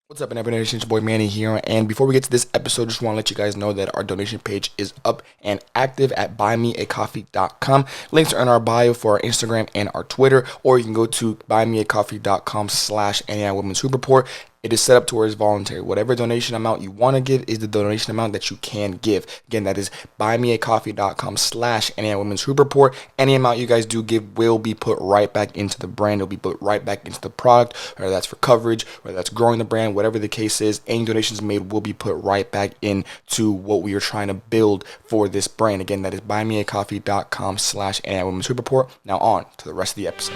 What's up, everybody? It's your boy Manny here, and before we get to this episode, just want to let you guys know that our donation page is up and active at buymeacoffee.com. Links are in our bio for our Instagram and our Twitter, or you can go to buymeacoffee.com/NAIAWomensHoopreport. It is set up to where it's voluntary. Whatever donation amount you want to give is the donation amount that you can give. Again, that is buymeacoffee.com/NAIAWomensHoopreport. Any amount you guys do give will be put right back into the brand. It'll be put right back into the product, whether that's for coverage, whether that's growing the brand, whatever the case is. Any donations made will be put right back into what we are trying to build for this brand. Again, that is buymeacoffee.com/NAIAWomensHoopreport. Now on to the rest of the episode.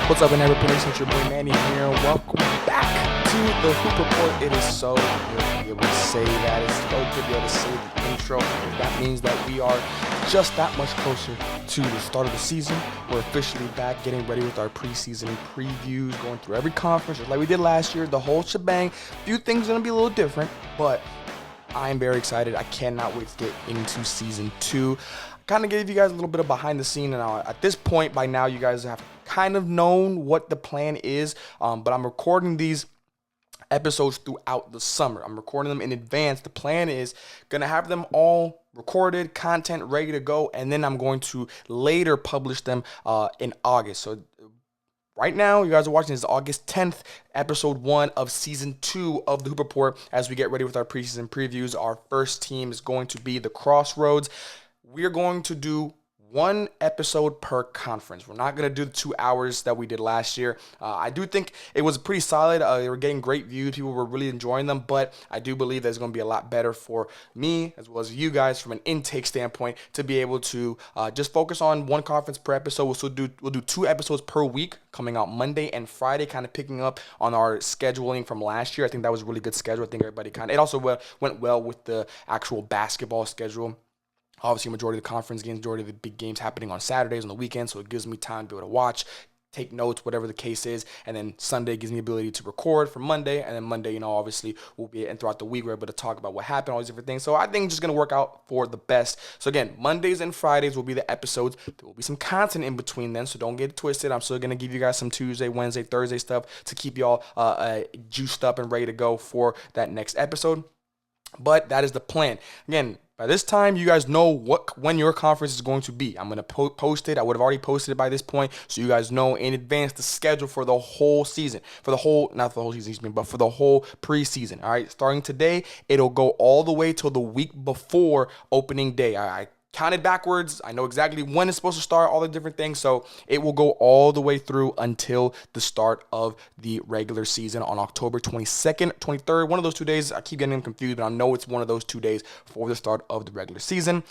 What's up, everybody? It's your boy Manny here. Welcome back to the Hoop Report. It is so good to be able to say that. It's so good to be able to say the intro. That means that we are just that much closer to the start of the season. We're officially back, getting ready with our preseason previews, going through every conference, just like we did last year, the whole shebang. A few things are going to be a little different, but I'm very excited. I cannot wait to get into season 2. Kind of gave you guys a little bit of behind the scene, and at this point by now you guys have kind of known what the plan is, but I'm recording these episodes throughout the summer. I'm recording them in advance. The plan is gonna have them all recorded, content ready to go, and then I'm going to later publish them in August. So right now, you guys are watching this is August 10th, episode 1 of season 2 of the Hoop Report. As we get ready with our preseason previews, our first team is going to be the Crossroads. We're going to do one episode per conference. We're not going to do the 2 hours that we did last year. I do think it was pretty solid. They were getting great views. People were really enjoying them, but I do believe that it's going to be a lot better for me as well as you guys from an intake standpoint to be able to just focus on one conference per episode. We'll do 2 episodes per week coming out Monday and Friday, kind of picking up on our scheduling from last year. I think that was a really good schedule. I think everybody it also went well with the actual basketball schedule. Obviously, majority of the conference games, majority of the big games happening on Saturdays on the weekend, so it gives me time to be able to watch, take notes, whatever the case is, and then Sunday gives me the ability to record for Monday, and then Monday, obviously, we'll be, and throughout the week, we're able to talk about what happened, all these different things, so I think it's just going to work out for the best. So again, Mondays and Fridays will be the episodes. There will be some content in between then, so don't get it twisted. I'm still going to give you guys some Tuesday, Wednesday, Thursday stuff to keep y'all juiced up and ready to go for that next episode, but that is the plan. Again, by this time, you guys know when your conference is going to be. I'm going to post it. I would have already posted it by this point, so you guys know in advance the schedule for the whole season. Not for the whole season, but for the whole preseason. All right, starting today, it'll go all the way till the week before opening day. I counted backwards. I know exactly when it's supposed to start, all the different things. So it will go all the way through until the start of the regular season on October 22nd, 23rd. One of those 2 days. I keep getting them confused, but I know it's one of those 2 days for the start of the regular season.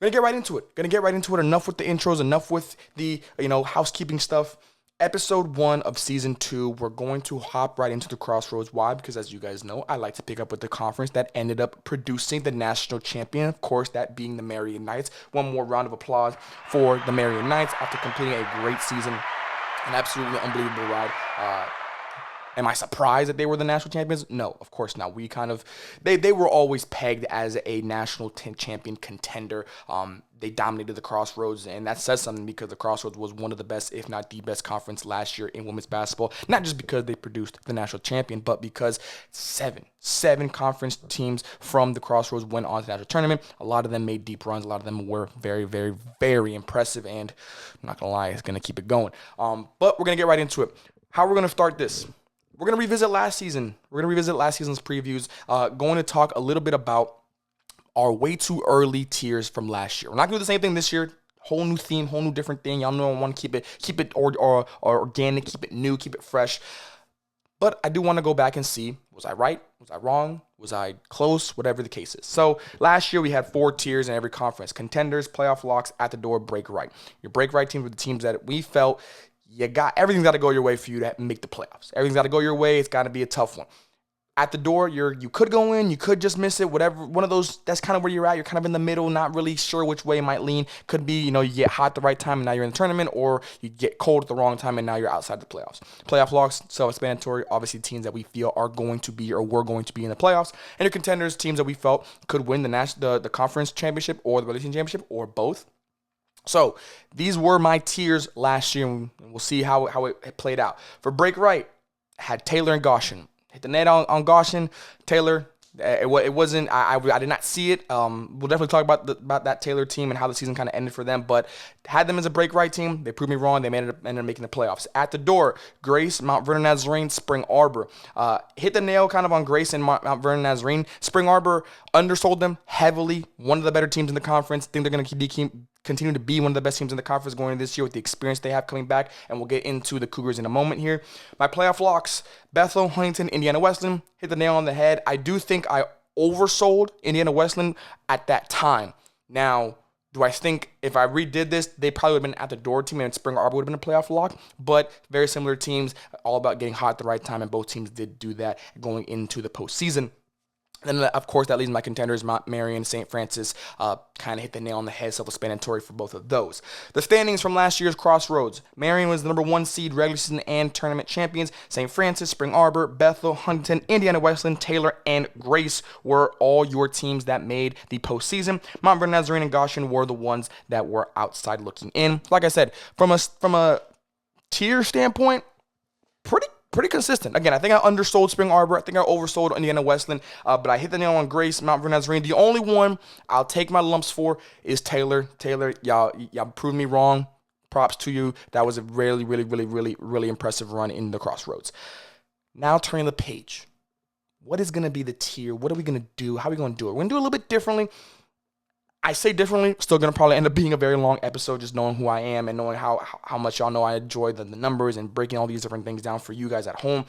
Gonna get right into it. Enough with the intros, enough with the housekeeping stuff. Episode 1 of season 2, we're going to hop right into the Crossroads. Why? Because as you guys know, I like to pick up with the conference that ended up producing the national champion. Of course, that being the Marian Knights. One more round of applause for the Marian Knights after completing a great season. An absolutely unbelievable ride. Am I surprised that they were the national champions? No, of course not. They were always pegged as a national champion contender. They dominated the Crossroads, and that says something because the Crossroads was one of the best, if not the best conference last year in women's basketball. Not just because they produced the national champion, but because seven conference teams from the Crossroads went on to the national tournament. A lot of them made deep runs. A lot of them were very, very, very impressive, and I'm not going to lie, it's going to keep it going. But we're going to get right into it. How we're going to start this. We're going to revisit last season. We're going to revisit last season's previews. Going to talk a little bit about our way too early tiers from last year. We're not going to do the same thing this year. Whole new theme, whole new different thing. Y'all know I want to keep it or organic, keep it new, keep it fresh. But I do want to go back and see, was I right? Was I wrong? Was I close? Whatever the case is. So last year we had 4 tiers in every conference. Contenders, playoff locks, at the door, break right. Your break right teams were the teams that we felt everything's got to go your way for you to make the playoffs. Everything's got to go your way. It's got to be a tough one. At the door, you could go in, you could just miss it, whatever. One of those, that's kind of where you're at. You're kind of in the middle, not really sure which way it might lean. Could be, you get hot at the right time and now you're in the tournament, or you get cold at the wrong time and now you're outside the playoffs. Playoff locks, self-explanatory, obviously teams that we feel are going to be or were going to be in the playoffs. And your contenders, teams that we felt could win the conference championship or the Wesleyan championship or both. So these were my tiers last year, and we'll see how it played out. For break right, I had Taylor and Goshen. Hit the net on Goshen. Taylor, it wasn't. I did not see it. We'll definitely talk about that Taylor team and how the season kind of ended for them. But had them as a break right team. They proved me wrong. They ended up making the playoffs. At the door, Grace, Mount Vernon Nazarene, Spring Arbor. Hit the nail kind of on Grace and Mount Vernon Nazarene. Spring Arbor undersold them heavily. One of the better teams in the conference. Think they're going to continue to be one of the best teams in the conference going into this year with the experience they have coming back, and we'll get into the Cougars in a moment here. My playoff locks, Bethel, Huntington, Indiana Wesleyan, hit the nail on the head. I do think I oversold Indiana Wesleyan at that time. Now, do I think if I redid this, they probably would have been at the door team and Spring Arbor would have been a playoff lock, but very similar teams, all about getting hot at the right time, and both teams did do that going into the postseason. And then, of course, that leaves my contenders, Marian, St. Francis, kind of hit the nail on the head, self-explanatory for both of those. The standings from last year's Crossroads. Marian was the number 1 seed, regular season and tournament champions. St. Francis, Spring Arbor, Bethel, Huntington, Indiana Wesleyan, Taylor, and Grace were all your teams that made the postseason. Mount Vernon Nazarene and Goshen were the ones that were outside looking in. Like I said, from a tier standpoint, pretty consistent. Again, I think I undersold Spring Arbor. I think I oversold Indiana Wesleyan. But I hit the nail on Grace, Mount Vernon Nazarene. The only one I'll take my lumps for is Taylor. Taylor, y'all proved me wrong. Props to you. That was a really, really, really, really, really impressive run in the Crossroads. Now turning the page. What is going to be the tier? What are we going to do? How are we going to do it? We're going to do it a little bit differently. I say differently, still going to probably end up being a very long episode, just knowing who I am and knowing how much y'all know I enjoy the numbers and breaking all these different things down for you guys at home.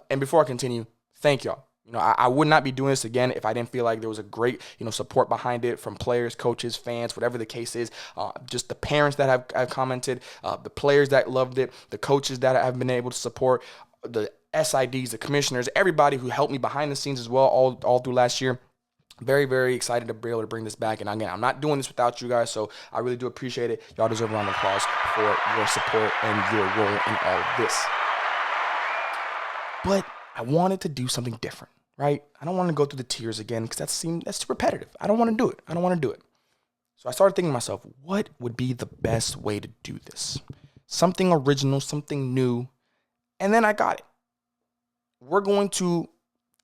And before I continue, thank y'all. I would not be doing this again if I didn't feel like there was a great, support behind it from players, coaches, fans, whatever the case is. Just the parents that have commented, the players that loved it, the coaches that have been able to support, the SIDs, the commissioners, everybody who helped me behind the scenes as well all through last year. Very, very excited to be able to bring this back. And again, I'm not doing this without you guys, so I really do appreciate it. Y'all deserve a round of applause for your support and your role in all of this. But I wanted to do something different, right? I don't want to go through the tiers again because that's too repetitive. I don't want to do it. So I started thinking to myself, what would be the best way to do this? Something original, something new. And then I got it. We're going to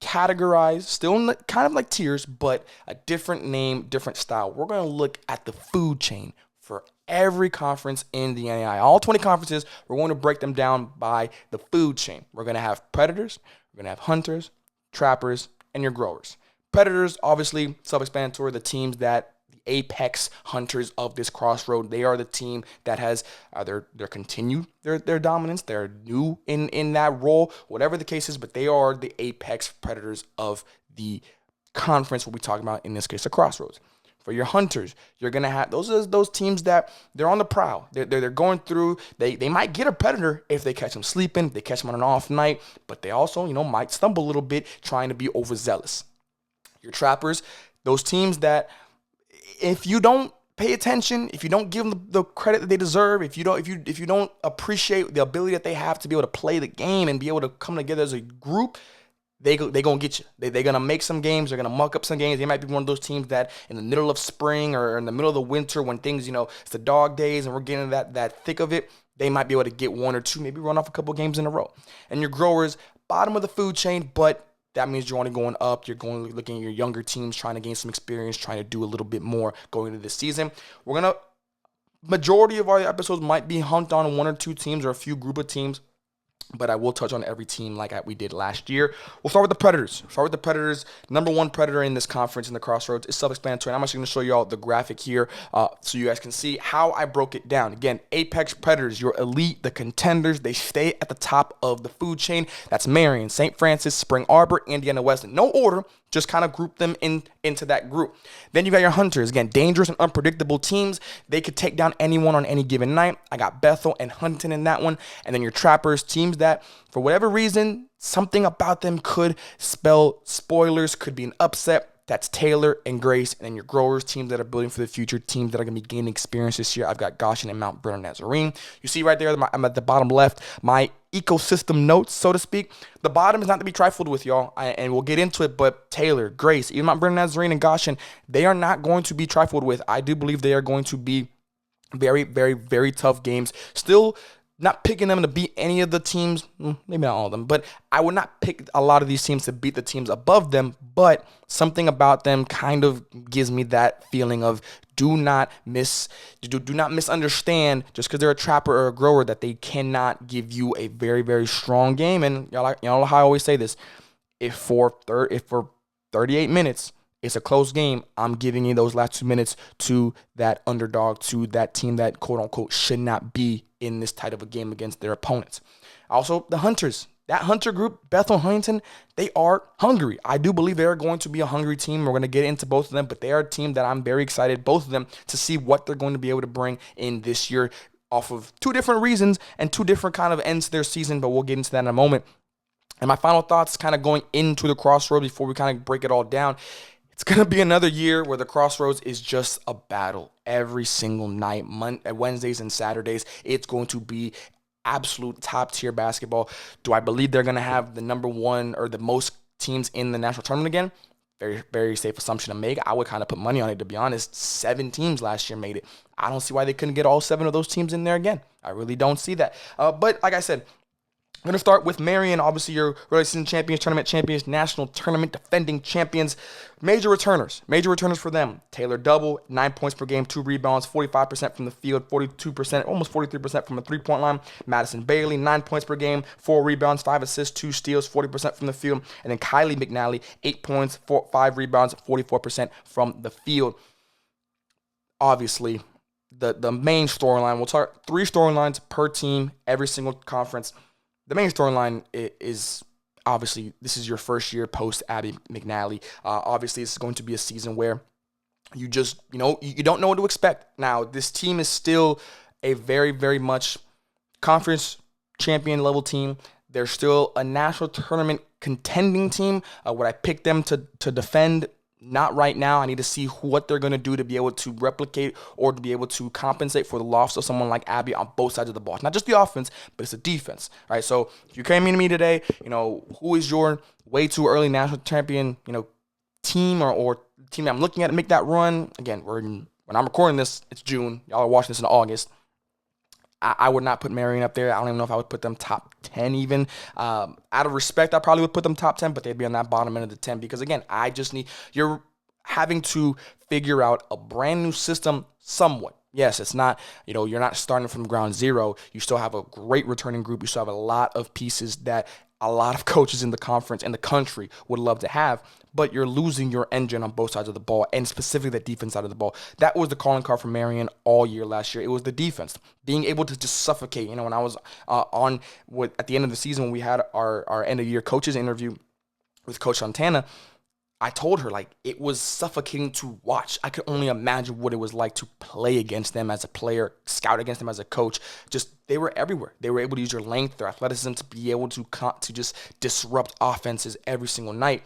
categorize, still kind of like tiers, but a different name, different style. We're going to look at the food chain for every conference in the NAIA. All 20 conferences, we're going to break them down by the food chain. We're going to have predators, we're going to have hunters, trappers, and your growers. Predators, obviously, self-explanatory, the teams that apex hunters of this crossroad. They are the team that has they're continued their dominance. They're new in that role, whatever the case is, but they are the apex predators of the conference. What we talk about in this case, the crossroads. For your hunters, you're gonna have those teams that they're on the prowl. They're going through. They might get a predator if they catch them sleeping. They catch them on an off night, but they also might stumble a little bit trying to be overzealous. Your trappers, those teams that, if you don't pay attention, if you don't give them the credit that they deserve, if you don't appreciate the ability that they have to be able to play the game and be able to come together as a group, they gonna get you. They're gonna make some games. They're gonna muck up some games. They might be one of those teams that in the middle of spring or in the middle of the winter when things, it's the dog days and we're getting that thick of it, they might be able to get one or two, maybe run off a couple games in a row. And your growers, bottom of the food chain, but that means you're only going up. You're looking at your younger teams, trying to gain some experience, trying to do a little bit more going into this season. Majority of our episodes might be hunt on one or two teams or a few group of teams, but I will touch on every team like we did last year. We'll start with the Predators. Number 1 predator in this conference in the Crossroads is self-explanatory. I'm actually going to show you all the graphic here so you guys can see how I broke it down. Again, apex predators, your elite, the contenders, they stay at the top of the food chain. That's Marian, St. Francis, Spring Arbor, Indiana Wesleyan. No order, just kind of group them into that group. Then you got your hunters. Again, dangerous and unpredictable teams. They could take down anyone on any given night. I got Bethel and Huntington in that one. And then your trappers, teams that, for whatever reason, something about them could spell spoilers, could be an upset. That's Taylor and Grace. And then your growers, teams that are building for the future, teams that are going to be gaining experience this year. I've got Goshen and Mount Vernon Nazarene. You see right there, I'm at the bottom left, my ecosystem notes, so to speak. The bottom is not to be trifled with, y'all, and we'll get into it, but Taylor, Grace, even Mount Vernon Nazarene and Goshen, they are not going to be trifled with. I do believe they are going to be Very, very, very tough games. Still not picking them to beat any of the teams, maybe not all of them, but I would not pick a lot of these teams to beat the teams above them, but something about them kind of gives me that feeling of do not misunderstand just because they're a trapper or a grower that they cannot give you a very, very strong game. And y'all know how I always say this, if for 38 minutes, it's a close game, I'm giving you those last 2 minutes to that underdog, to that team that quote-unquote should not be in this tight of a game against their opponents. Also, the Hunters. That Hunter group, Bethel, Huntington, they are hungry. I do believe they are going to be a hungry team. We're going to get into both of them, but they are a team that I'm very excited, both of them, to see what they're going to be able to bring in this year off of two different reasons and two different kind of ends to their season, but we'll get into that in a moment. And my final thoughts kind of going into the Crossroads before we kind of break it all down. It's going to be another year where the Crossroads is just a battle every single night, Wednesdays and Saturdays. It's going to be absolute top-tier basketball. Do I believe they're going to have the number one or the most teams in the national tournament again? Very, very safe assumption to make. I would kind of put money on it, to be honest. 7 teams last year made it. I don't see why they couldn't get all 7 of those teams in there again. I really don't see that. But like I said, I'm going to start with Marian, obviously your regular season champions, tournament champions, national tournament defending champions. Major returners for them. Taylor Double, 9 points per game, 2 rebounds, 45% from the field, 42%, almost 43% from the three-point line. Madison Bailey, 9 points per game, 4 rebounds, 5 assists, 2 steals, 40% from the field. And then Kylie McNally, 8 points, 5 rebounds, 44% from the field. Obviously, the main storyline, we'll talk 3 storylines per team, every single conference. The main storyline is obviously this is your first year post Abby McNally. Obviously, this is going to be a season where you just, you don't know what to expect. Now, this team is still a very, very much conference champion level team. They're still a national tournament contending team. Would I pick them to defend? Not right now. I need to see what they're going to do to be able to replicate or to be able to compensate for the loss of someone like Abby on both sides of the ball. It's not just the offense, but it's the defense. All right, so if you came into me today, who is your way too early national champion, team or team that I'm looking at to make that run? Again, when I'm recording this, it's June. Y'all are watching this in August. I would not put Marian up there. I don't even know if I would put them top 10 even. Out of respect, I probably would put them top 10, but they'd be on that bottom end of the 10 because, again, you're having to figure out a brand new system somewhat. Yes, it's not, you're not starting from ground zero. You still have a great returning group. You still have a lot of pieces that a lot of coaches in the conference and the country would love to have, but you're losing your engine on both sides of the ball, and specifically the defense side of the ball. That was the calling card for Marian all year last year. It was the defense, being able to just suffocate. When I was at the end of the season when we had our end-of-year coaches interview with Coach Santana, I told her, it was suffocating to watch. I could only imagine what it was like to play against them as a player, scout against them as a coach. They were everywhere. They were able to use their length, their athleticism to be able to just disrupt offenses every single night.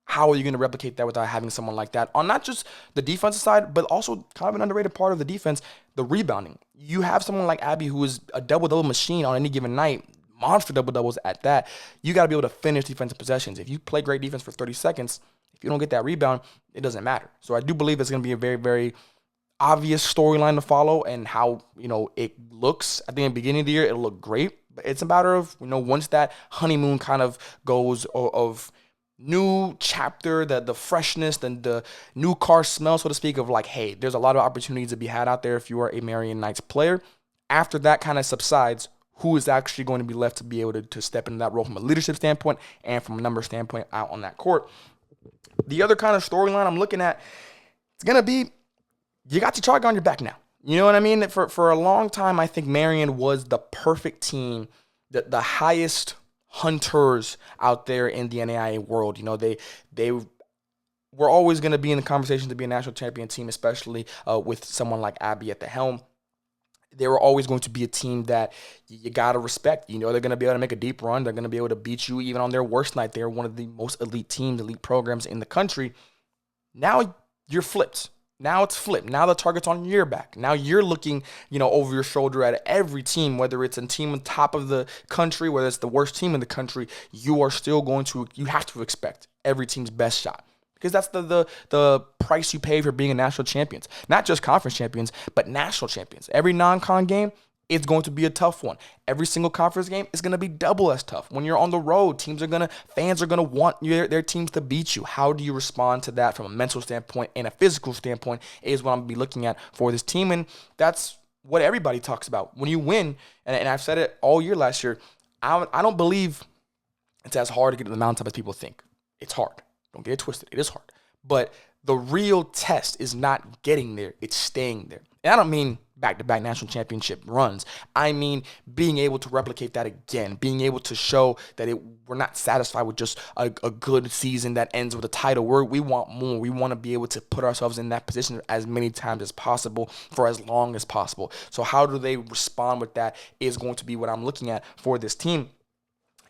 How are you going to replicate that without having someone like that on not just the defensive side, but also kind of an underrated part of the defense, the rebounding? You have someone like Abby who is a double-double machine on any given night, monster double-doubles at that. You got to be able to finish defensive possessions. If you play great defense for 30 seconds, if you don't get that rebound, it doesn't matter. So I do believe it's going to be a very, very obvious storyline to follow, and how, it looks at the beginning of the year, it'll look great. But it's a matter of, once that honeymoon kind of goes of new chapter, the freshness, the new car smell, so to speak, of hey, there's a lot of opportunities to be had out there if you are a Marian Knights player. After that kind of subsides, who is actually going to be left to be able to step into that role from a leadership standpoint and from a number standpoint out on that court? The other kind of storyline I'm looking at, it's going to be, you got your target on your back now. You know what I mean? For a long time, I think Marian was the perfect team, the highest hunters out there in the NAIA world. They were always going to be in the conversation to be a national champion team, especially with someone like Abby at the helm. They were always going to be a team that you got to respect. They're going to be able to make a deep run. They're going to be able to beat you even on their worst night. They're one of the most elite teams, elite programs in the country. Now you're flipped. Now it's flipped. Now the target's on your back. Now you're looking, over your shoulder at every team, whether it's a team on top of the country, whether it's the worst team in the country, you have to expect every team's best shot. because that's the price you pay for being a national champions. Not just conference champions, but national champions. Every non-con game, it's going to be a tough one. Every single conference game is going to be double as tough. When you're on the road, fans are going to want their teams to beat you. How do you respond to that from a mental standpoint and a physical standpoint is what I'm going to be looking at for this team. And that's what everybody talks about. When you win, and I've said it all year last year, I don't believe it's as hard to get to the mountaintop as people think. It's hard. Don't get it twisted. It is hard. But the real test is not getting there. It's staying there. And I don't mean back-to-back national championship runs. I mean being able to replicate that again, being able to show that we're not satisfied with just a good season that ends with a title. We want more. We want to be able to put ourselves in that position as many times as possible for as long as possible. So how do they respond with that is going to be what I'm looking at for this team.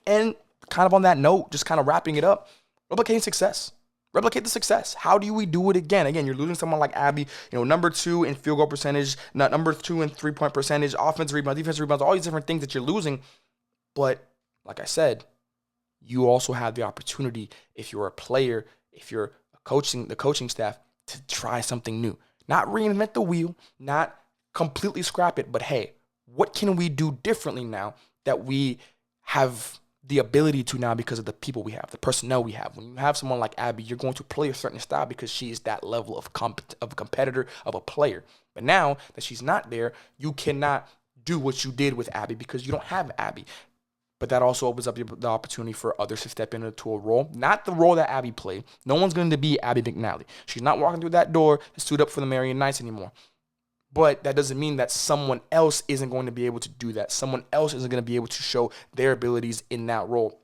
And kind of on that note, just kind of wrapping it up, replicating success. Replicate the success. How do we do it again? Again, you're losing someone like Abby, number 2 in field goal percentage, not number 2 in three-point percentage, offensive rebounds, defensive rebounds, all these different things that you're losing. But like I said, you also have the opportunity, if you're a player, if you're the coaching staff, to try something new. Not reinvent the wheel, not completely scrap it, but hey, what can we do differently now that we have the ability to now because of the people we have, the personnel we have? When you have someone like Abby, you're going to play a certain style because she is that level of a competitor, of a player. But now that she's not there, you cannot do what you did with Abby because you don't have Abby. But that also opens up the opportunity for others to step into a role, not the role that Abby played. No one's going to be Abby McNally. She's not walking through that door to suit up for the Marian Knights anymore. But that doesn't mean that someone else isn't going to be able to do that. Someone else isn't going to be able to show their abilities in that role.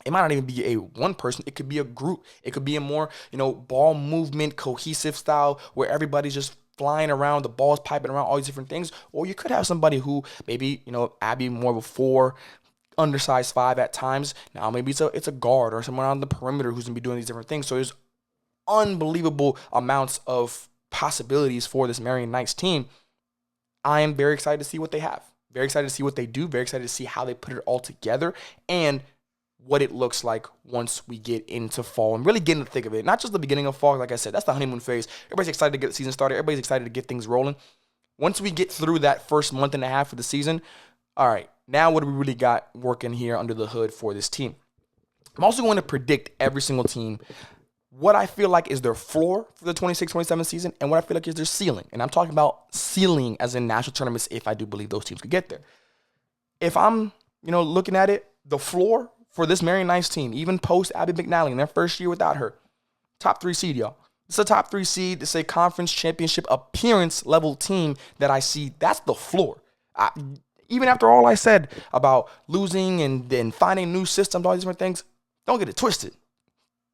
It might not even be a one person. It could be a group. It could be a more, ball movement, cohesive style where everybody's just flying around, the ball's piping around, all these different things. Or you could have somebody who maybe, Abby more of a 4, undersized 5 at times. Now maybe it's a guard or someone on the perimeter who's going to be doing these different things. So there's unbelievable amounts of possibilities for this Marian Knights team. I am very excited to see what they have. Very excited to see what they do. Very excited to see how they put it all together and what it looks like once we get into fall and really get in the thick of it. Not just the beginning of fall. Like I said, that's the honeymoon phase. Everybody's excited to get the season started. Everybody's excited to get things rolling. Once we get through that first month and a half of the season, all right, now what do we really got working here under the hood for this team? I'm also going to predict every single team what I feel like is their floor for the 26-27 season and what I feel like is their ceiling. And I'm talking about ceiling as in national tournaments if I do believe those teams could get there. If I'm, looking at it, the floor for this Marian Knights team, even post Abby McNally in their first year without her, top 3 seed, y'all. It's a top 3 seed. It's a conference championship appearance level team that I see. That's the floor. Even after all I said about losing and then finding new systems, all these different things, don't get it twisted.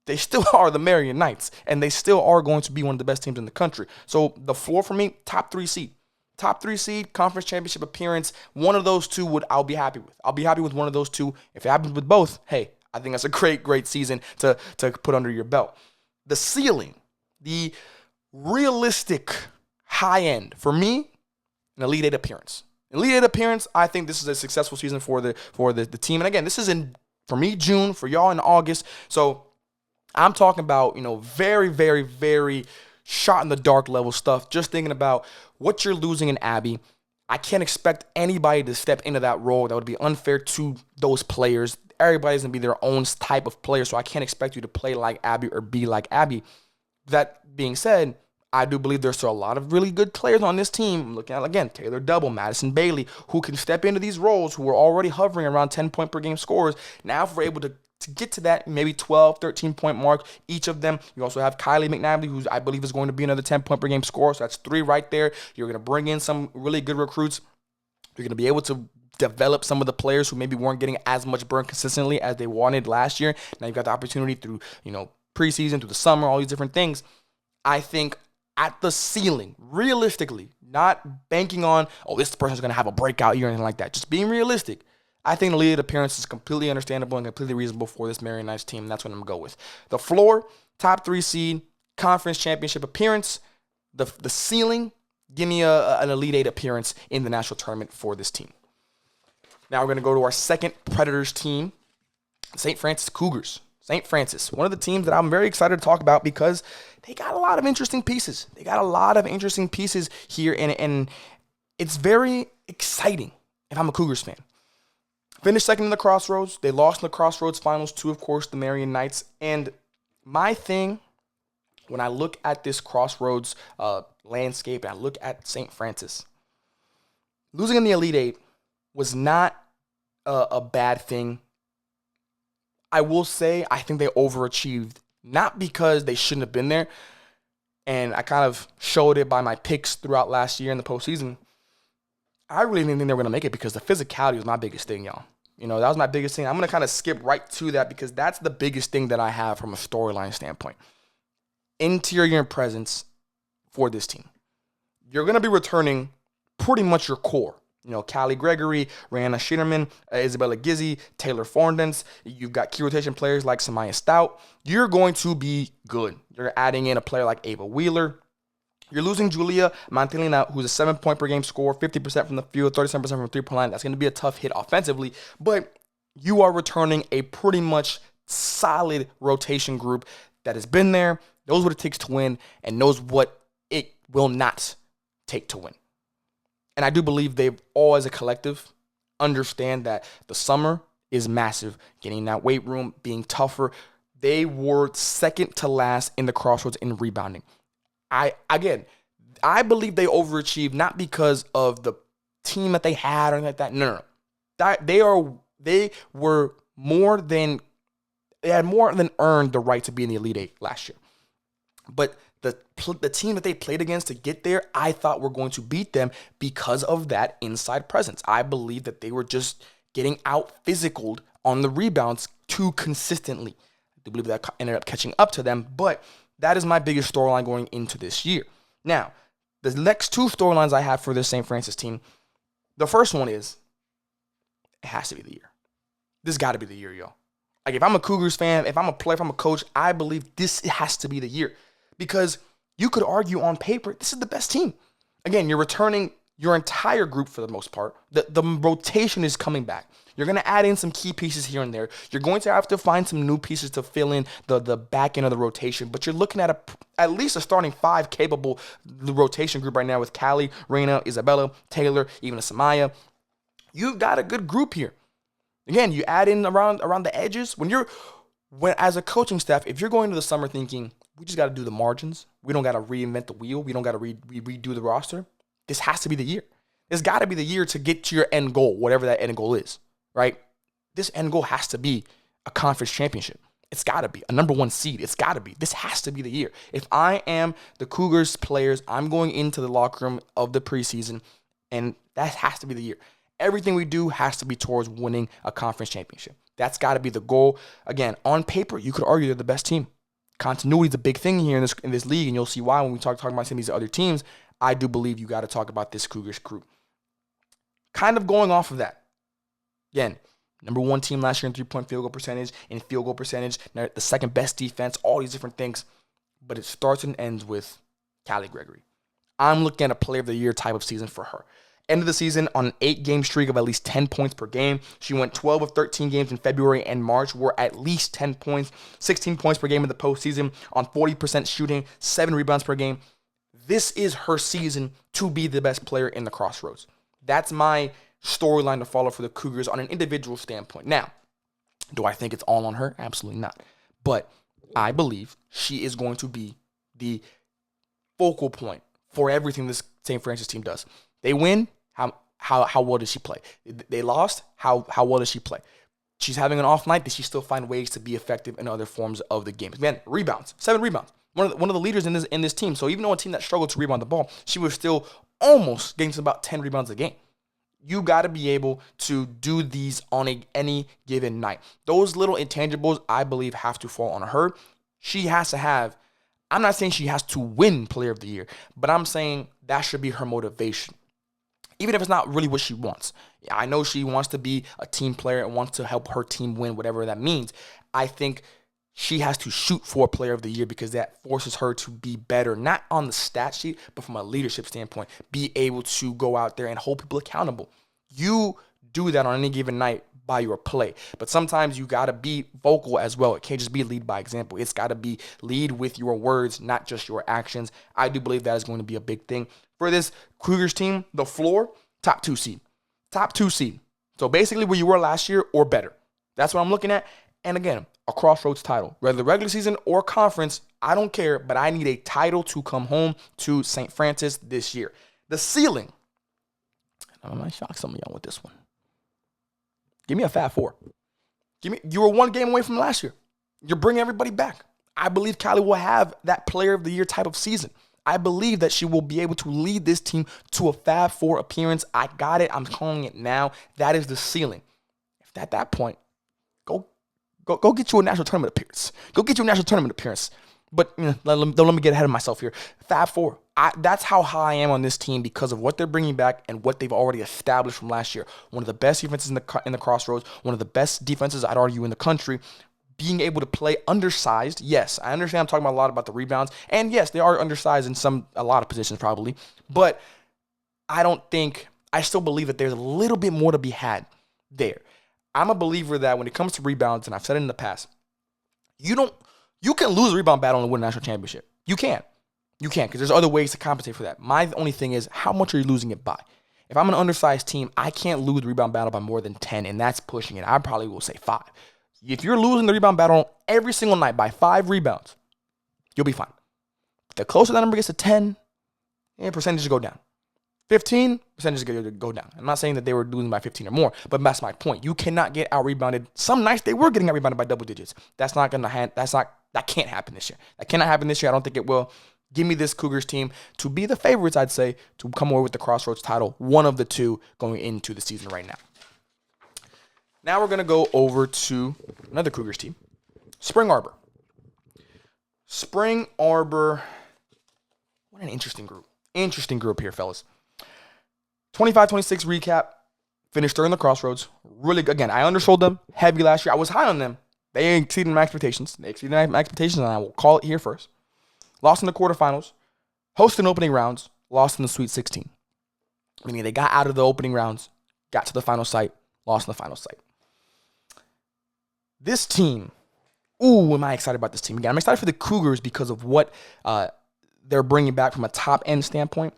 They still are the Marian Knights, and they still are going to be one of the best teams in the country. So the floor for me, top 3 seed. Top 3 seed, conference championship appearance. One of those two I'll be happy with. I'll be happy with one of those two. If it happens with both, hey, I think that's a great, great season to put under your belt. The ceiling, the realistic high end, for me, an Elite 8 appearance. Elite 8 appearance, I think this is a successful season for the team. And again, this is for me, June, for y'all in August. So I'm talking about, very, very, very shot in the dark level stuff. Just thinking about what you're losing in Abby. I can't expect anybody to step into that role. That would be unfair to those players. Everybody's going to be their own type of player, so I can't expect you to play like Abby or be like Abby. That being said, I do believe there's still a lot of really good players on this team. I'm looking at, again, Taylor Double, Madison Bailey, who can step into these roles, who are already hovering around 10-point per game scores. Now if we're able to get to that maybe 12, 13-point mark, each of them. You also have Kylie McNally, who I believe is going to be another 10-point per game scorer. So that's 3 right there. You're going to bring in some really good recruits. You're going to be able to develop some of the players who maybe weren't getting as much burn consistently as they wanted last year. Now you've got the opportunity through, preseason, through the summer, all these different things. I think at the ceiling, realistically, not banking on, this person's going to have a breakout year or anything like that. Just being realistic. I think the Elite 8 appearance is completely understandable and completely reasonable for this Marian Knights team. And that's what I'm going to go with. The floor, top 3 seed, conference championship appearance. The ceiling, give me an Elite 8 appearance in the national tournament for this team. Now we're going to go to our second Predators team, St. Francis Cougars. St. Francis, one of the teams that I'm very excited to talk about because they got a lot of interesting pieces. They got a lot of interesting pieces here, and it's very exciting if I'm a Cougars fan. Finished second in the Crossroads. They lost in the Crossroads finals to, of course, the Marian Knights. And my thing, when I look at this Crossroads landscape and I look at St. Francis, losing in the Elite Eight was not a bad thing. I will say I think they overachieved, not because they shouldn't have been there, and I kind of showed it by my picks throughout last year in the postseason. I really didn't think they were going to make it because the physicality was my biggest thing, y'all. You know, that was my biggest thing. I'm going to kind of skip right to that because that's the biggest thing that I have from a storyline standpoint. Interior presence for this team. You're going to be returning pretty much your core. You know, Callie Gregory, Rihanna Schinnerman, Isabella Gizzi, Taylor Fordance. You've got key rotation players like Samaya Stout. You're going to be good. You're adding in a player like Ava Wheeler. You're losing Julia Mantelina, who's a 7-point-per-game scorer, 50% from the field, 37% from the three-point line. That's going to be a tough hit offensively. But you are returning a pretty much solid rotation group that has been there, knows what it takes to win, and knows what it will not take to win. And I do believe they all, as a collective, understand that the summer is massive. Getting in that weight room, being tougher. They were second to last in the Crossroads in rebounding. I believe they overachieved not because of the team that they had or anything like that. No. They had more than earned the right to be in the Elite Eight last year. But the team that they played against to get there, I thought were going to beat them because of that inside presence. I believe that they were just getting out physicaled on the rebounds too consistently. I do believe that ended up catching up to them, but that is my biggest storyline going into this year. Now, the next two storylines I have for this St. Francis team, the first one is, it has to be the year. This got to be the year, y'all. Like, if I'm a Cougars fan, if I'm a player, if I'm a coach, I believe this has to be the year. Because you could argue on paper, this is the best team. Again, you're returning your entire group for the most part. The rotation is coming back. You're going to add in some key pieces here and there. You're going to have to find some new pieces to fill in the back end of the rotation. But you're looking at at least a starting five capable rotation group right now with Callie, Reina, Isabella, Taylor, even a Samaya. You've got a good group here. Again, you add in around the edges. When as a coaching staff, if you're going to the summer thinking, we just got to do the margins, we don't got to reinvent the wheel, we don't got to redo the roster, this has to be the year. This got to be the year to get to your end goal, whatever that end goal is, right? This end goal has to be a conference championship. It's got to be a number one seed. It's got to be. This has to be the year. If I am the Cougars players, I'm going into the locker room of the preseason, and that has to be the year. Everything we do has to be towards winning a conference championship. That's got to be the goal. Again, on paper, you could argue they're the best team. Continuity is a big thing here in this league, and you'll see why when we talk about some of these other teams. I do believe you got to talk about this Cougars group. Kind of going off of that. Again, number one team last year in three-point field goal percentage, the second best defense, all these different things. But it starts and ends with Callie Gregory. I'm looking at a player of the year type of season for her. End of the season on an 8-game streak of at least 10 points per game. She went 12 of 13 games in February and March were at least 10 points, 16 points per game in the postseason on 40% shooting, 7 rebounds per game. This is her season to be the best player in the Crossroads. That's my storyline to follow for the Cougars on an individual standpoint. Now, do I think it's all on her? Absolutely not. But I believe she is going to be the focal point for everything this St. Francis team does. They win. How well does she play? They lost. How well does she play? She's having an off night. Does she still find ways to be effective in other forms of the game? Man, rebounds, 7 rebounds. One of the leaders in this team. So even though a team that struggled to rebound the ball, she was still almost getting to about 10 rebounds a game. You got to be able to do these on any given night. Those little intangibles, I believe, have to fall on her. She has to have. I'm not saying she has to win Player of the Year, but I'm saying that should be her motivation. Even if it's not really what she wants. I know she wants to be a team player and wants to help her team win, whatever that means. I think she has to shoot for Player of the Year because that forces her to be better, not on the stat sheet, but from a leadership standpoint, be able to go out there and hold people accountable. You do that on any given night by your play. But sometimes you got to be vocal as well. It can't just be lead by example. It's got to be lead with your words, not just your actions. I do believe that is going to be a big thing for this Cougars team. The floor, top 2 seed. Top 2 seed. So basically where you were last year or better. That's what I'm looking at. And again, a Crossroads title. Whether the regular season or conference, I don't care, but I need a title to come home to St. Francis this year. The ceiling. I might shock some of y'all with this one. Give me a Fab 4. You were 1 game away from last year. You're bringing everybody back. I believe Callie will have that player of the year type of season. I believe that she will be able to lead this team to a Fab 4 appearance. I got it. I'm calling it now. That is the ceiling. If at that point, go get you a national tournament appearance. Go get you a national tournament appearance. But don't let me get ahead of myself here. Fab 4. That's how high I am on this team because of what they're bringing back and what they've already established from last year. One of the best defenses in the Crossroads. One of the best defenses, I'd argue, in the country. Being able to play undersized. Yes, I understand I'm talking a lot about the rebounds. And yes, they are undersized in a lot of positions probably. But I still believe that there's a little bit more to be had there. I'm a believer that when it comes to rebounds, and I've said it in the past, you can lose a rebound battle and win a national championship. You can, because there's other ways to compensate for that. My only thing is, how much are you losing it by? If I'm an undersized team, I can't lose the rebound battle by more than 10, and that's pushing it. I probably will say 5. If you're losing the rebound battle every single night by 5 rebounds, you'll be fine. The closer that number gets to 10, percentages go down. 15, percentages go down. I'm not saying that they were losing by 15 or more, but that's my point. You cannot get out-rebounded. Some nights they were getting out-rebounded by double digits. That can't happen this year. That cannot happen this year. I don't think it will. Give me this Cougars team to be the favorites, I'd say, to come away with the Crossroads title, one of the 2 going into the season right now. Now we're going to go over to another Cougars team, Spring Arbor. Spring Arbor, what an interesting group. Interesting group here, fellas. 25-26 recap, finished 3rd in the Crossroads. Really good. Again, I undersold them heavy last year. I was high on them. They exceeded my expectations. And I will call it here first. Lost in the quarterfinals, hosted in opening rounds, lost in the Sweet 16. Meaning they got out of the opening rounds, got to the final site, lost in the final site. This team, am I excited about this team? Again, I'm excited for the Cougars because of what they're bringing back from a top-end standpoint.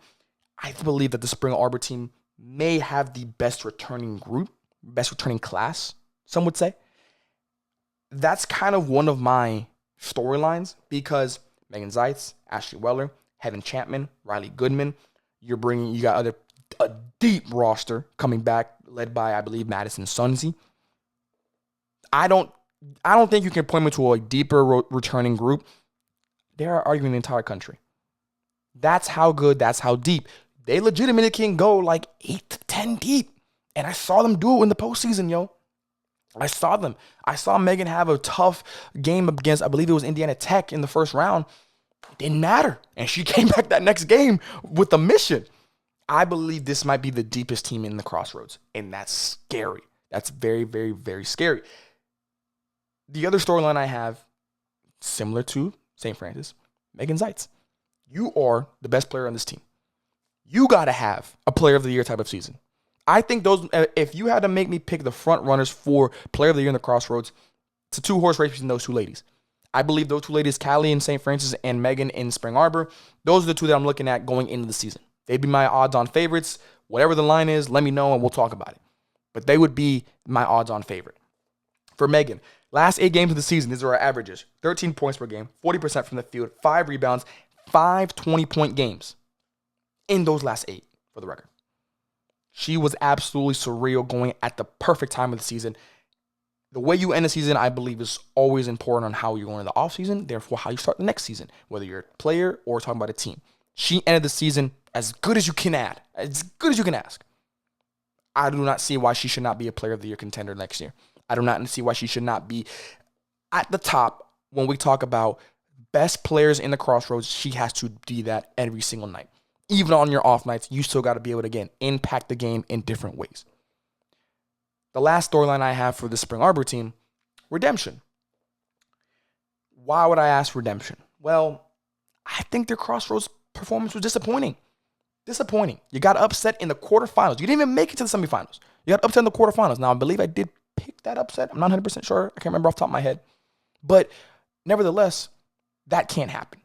I believe that the Spring Arbor team may have the best returning group, best returning class, some would say. That's kind of one of my storylines because Megan Zeitz, Ashley Weller, Heaven Chapman, Riley Goodman, you got a deep roster coming back led by, I believe, Madison Sunzi. I don't think you can point me to a deeper returning group. They're arguing the entire country. That's how good, that's how deep. They legitimately can go like 8 to 10 deep. And I saw them do it in the postseason, yo. I saw them. I saw Megan have a tough game against, I believe it was Indiana Tech in the first round. It didn't matter. And she came back that next game with a mission. I believe this might be the deepest team in the Crossroads. And that's scary. That's very, very, very scary. The other storyline I have, similar to St. Francis, Megan Zeitz. You are the best player on this team. You got to have a player of the year type of season. I think if you had to make me pick the front runners for player of the year in the Crossroads, it's a 2-horse race between those 2 ladies. I believe those 2 ladies, Callie in St. Francis and Megan in Spring Arbor, those are the 2 that I'm looking at going into the season. They'd be my odds-on favorites. Whatever the line is, let me know and we'll talk about it. But they would be my odds-on favorite. For Megan, last 8 games of the season, these are our averages. 13 points per game, 40% from the field, 5 rebounds, 5 20-point games in those last 8, for the record. She was absolutely surreal going at the perfect time of the season. The way you end the season, I believe, is always important on how you're going in the offseason, therefore how you start the next season, whether you're a player or talking about a team. She ended the season as good as you can as good as you can ask. I do not see why she should not be a player of the year contender next year. I do not see why she should not be at the top when we talk about best players in the Crossroads. She has to be that every single night. Even on your off nights, you still got to be able to, again, impact the game in different ways. The last storyline I have for the Spring Arbor team, redemption. Why would I ask redemption? Well, I think their Crossroads performance was disappointing. You got upset in the quarterfinals. You didn't even make it to the semifinals. You got upset in the quarterfinals. Now, I believe I did pick that upset. I'm not 100% sure. I can't remember off the top of my head. But nevertheless, that can't happen.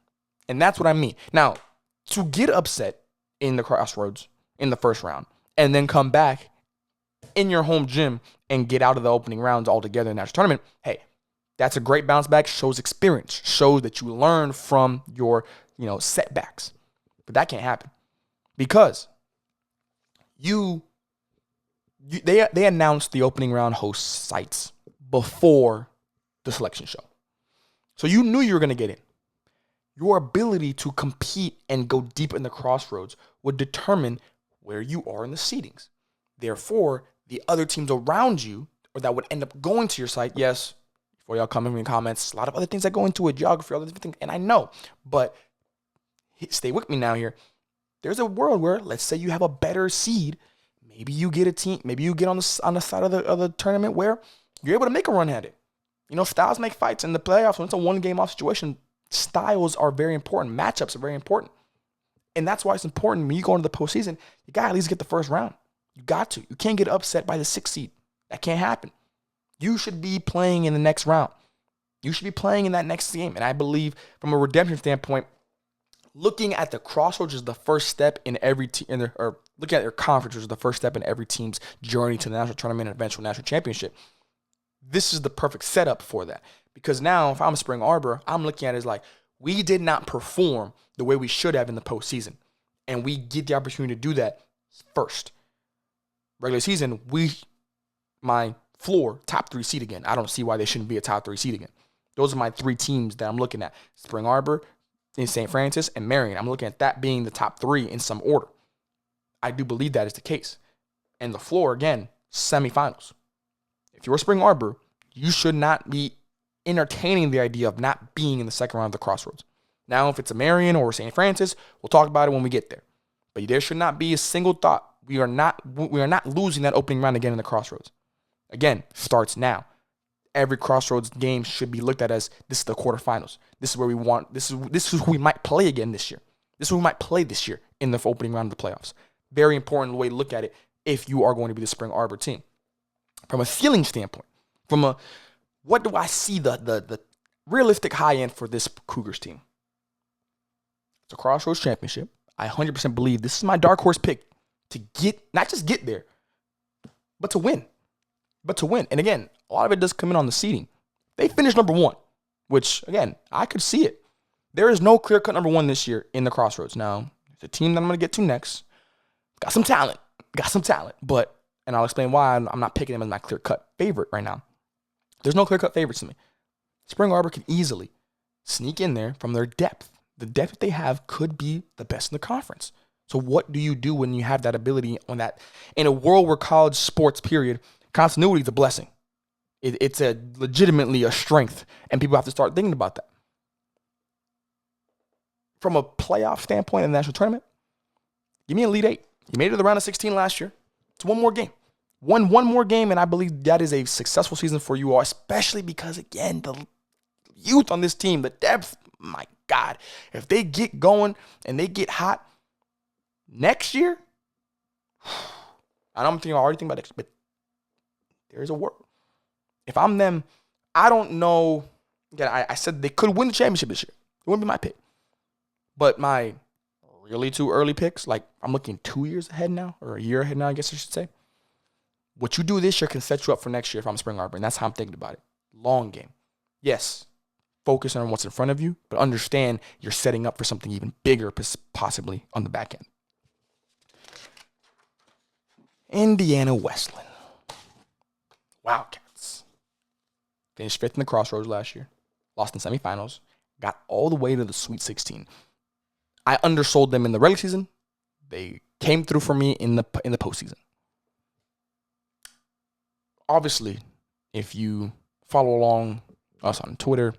And that's what I mean. Now, to get upset in the Crossroads in the first round and then come back in your home gym and get out of the opening rounds altogether in the national tournament, hey, that's a great bounce back, shows experience, shows that you learn from your, setbacks. But that can't happen because they announced the opening round host sites before the selection show. So you knew you were going to get in. Your ability to compete and go deep in the Crossroads would determine where you are in the seedings. Therefore, the other teams around you, or that would end up going to your site, yes, before y'all come in the comments, a lot of other things that go into it, geography, all these different things, and I know, but stay with me now here. There's a world where, let's say you have a better seed, maybe you get a team, maybe you get on the side of the tournament where you're able to make a run at it. Styles make fights in the playoffs. When it's a one-game off situation, styles are very important. Matchups are very important. And that's why it's important when you go into the postseason, you got to at least get the first round. You got to. You can't get upset by the 6th seed. That can't happen. You should be playing in the next round. You should be playing in that next game. And I believe from a redemption standpoint, looking at the Crossroads is the first step in every team, or looking at your conference is the first step in every team's journey to the national tournament and eventual national championship. This is the perfect setup for that. Because now, if I'm Spring Arbor, I'm looking at it as like, we did not perform the way we should have in the postseason. And we get the opportunity to do that first. Regular season, my floor, top 3 seed again. I don't see why they shouldn't be a top 3 seed again. Those are my 3 teams that I'm looking at. Spring Arbor, in St. Francis, and Marian. I'm looking at that being the top 3 in some order. I do believe that is the case. And the floor, again, semifinals. If you're Spring Arbor, you should not be entertaining the idea of not being in the second round of the Crossroads. Now, if it's a Marian or St. Francis, we'll talk about it when we get there. But there should not be a single thought. We are not losing that opening round again in the Crossroads. Again, starts now. Every Crossroads game should be looked at as this is the quarterfinals. This is where we want. This is who we might play again this year. This is who we might play this year in the opening round of the playoffs. Very important way to look at it if you are going to be the Spring Arbor team. From a ceiling standpoint, what do I see the realistic high end for this Cougars team? It's a Crossroads championship. I 100% believe this is my dark horse pick to not just get there, but to win. And again, a lot of it does come in on the seeding. They finished number 1, which, again, I could see it. There is no clear-cut number 1 this year in the Crossroads. Now, it's a team that I'm going to get to next. Got some talent. But, and I'll explain why I'm not picking them as my clear-cut favorite right now. There's no clear-cut favorites to me. Spring Arbor can easily sneak in there from their depth. The depth that they have could be the best in the conference. So what do you do when you have that ability on that? In a world where college sports, period, continuity is a blessing. It's legitimately a strength, and people have to start thinking about that. From a playoff standpoint in the national tournament, give me an Elite 8. You made it to the round of 16 last year. It's one more game. One more game, and I believe that is a successful season for you all, especially because, again, the youth on this team, the depth, my God. If they get going and they get hot next year, I don't think I already think about it, but there's a world. If I'm them, I don't know. Again, I said they could win the championship this year. It wouldn't be my pick. But my really 2 early picks, like I'm looking 2 years ahead now, or a year ahead now, I guess I should say. What you do this year can set you up for next year if I'm Spring Arbor, and that's how I'm thinking about it. Long game. Yes, focus on what's in front of you, but understand you're setting up for something even bigger, possibly on the back end. Indiana Wesleyan. Wildcats. Finished 5th in the Crossroads last year. Lost in semifinals. Got all the way to the Sweet 16. I undersold them in the regular season. They came through for me in the postseason. Obviously, if you follow along us on Twitter,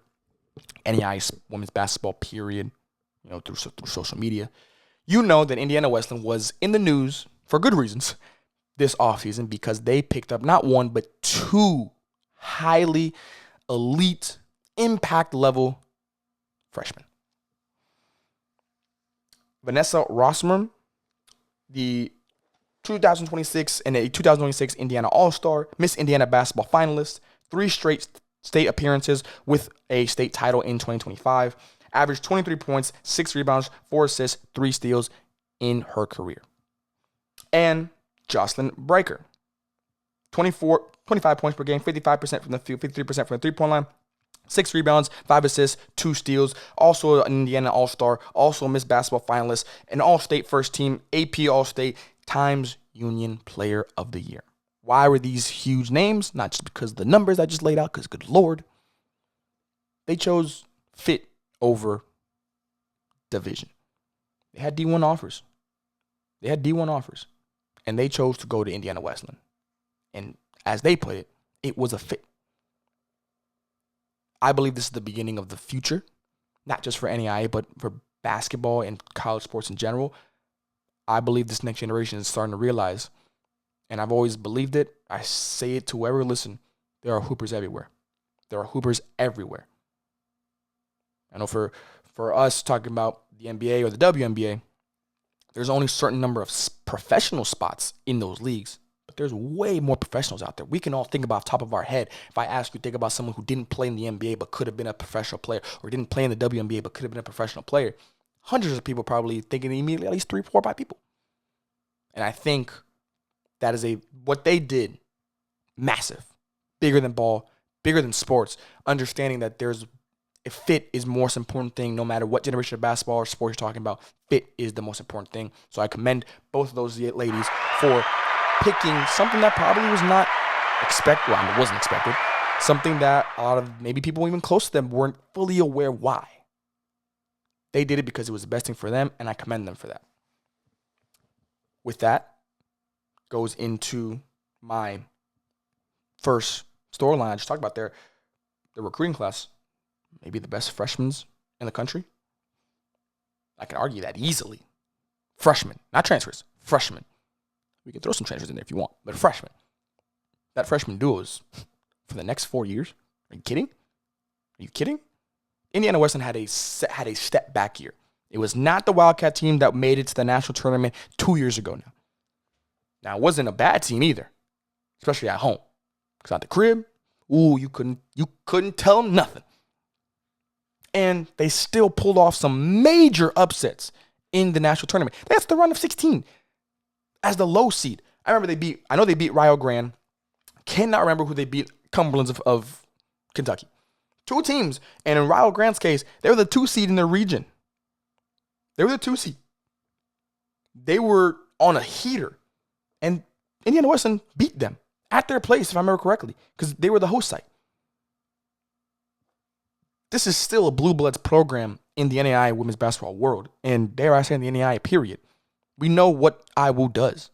NAIA women's basketball, period, through social media, you know that Indiana Wesleyan was in the news for good reasons this offseason because they picked up not 1, but 2 highly elite, impact level freshmen. Vanessa Rossman, the 2026 and a 2026 Indiana All-Star, Miss Indiana basketball finalist, 3 straight state appearances with a state title in 2025, averaged 23 points, 6 rebounds, 4 assists, 3 steals in her career. And Jocelyn Breaker, 25 points per game, 55% from the field, 53% from the three-point line, 6 rebounds, 5 assists, 2 steals, also an Indiana All-Star, also a Miss Basketball finalist, an All-State first team, AP All-State, Times Union Player of the Year. Why were these huge names? Not just because of the numbers I just laid out, because good Lord. They chose fit over division. They had D1 offers. And they chose to go to Indiana Wesleyan. And as they put it, it was a fit. I believe this is the beginning of the future, not just for NAIA, but for basketball and college sports in general. I believe this next generation is starting to realize, and I've always believed it, I say it to whoever listen, there are hoopers everywhere. There are hoopers everywhere. I know for us talking about the NBA or the WNBA, there's only a certain number of professional spots in those leagues, but there's way more professionals out there. We can all think about off the top of our head. If I ask you, think about someone who didn't play in the NBA but could have been a professional player, or didn't play in the WNBA but could have been a professional player, hundreds of people probably thinking immediately at least 3, 4, 5 people. And I think that is what they did, massive, bigger than ball, bigger than sports, understanding that if fit is the most important thing, no matter what generation of basketball or sports you're talking about, fit is the most important thing. So I commend both of those ladies for picking something that probably was not expected. Well, it wasn't expected. Something that a lot of maybe people even close to them weren't fully aware why. They did it because it was the best thing for them, and I commend them for that. With that, goes into my first storyline I just talked about there, the recruiting class. Maybe the best freshmen in the country. I can argue that easily. Freshmen, not transfers, freshmen. We can throw some transfers in there if you want, but freshmen. That freshman duo is for the next 4 years. Are you kidding? Indiana Wesleyan had a step back year. It was not the Wildcat team that made it to the national tournament 2 years ago now. Now, it wasn't a bad team either, especially at home. Because at the crib, you couldn't tell them nothing. And they still pulled off some major upsets in the national tournament. That's the run of 16 as the low seed. I know they beat Rio Grande. Cannot remember who they beat, Cumberlands of Kentucky. 2 teams. And in Rio Grande's case, they were the 2 seed in their region. They were the 2 seed. They were on a heater. And Indiana Wesleyan beat them at their place, if I remember correctly, because they were the host site. This is still a blue bloods program in the NAIA women's basketball world, and dare I say in the NAIA period. We know what IWU does.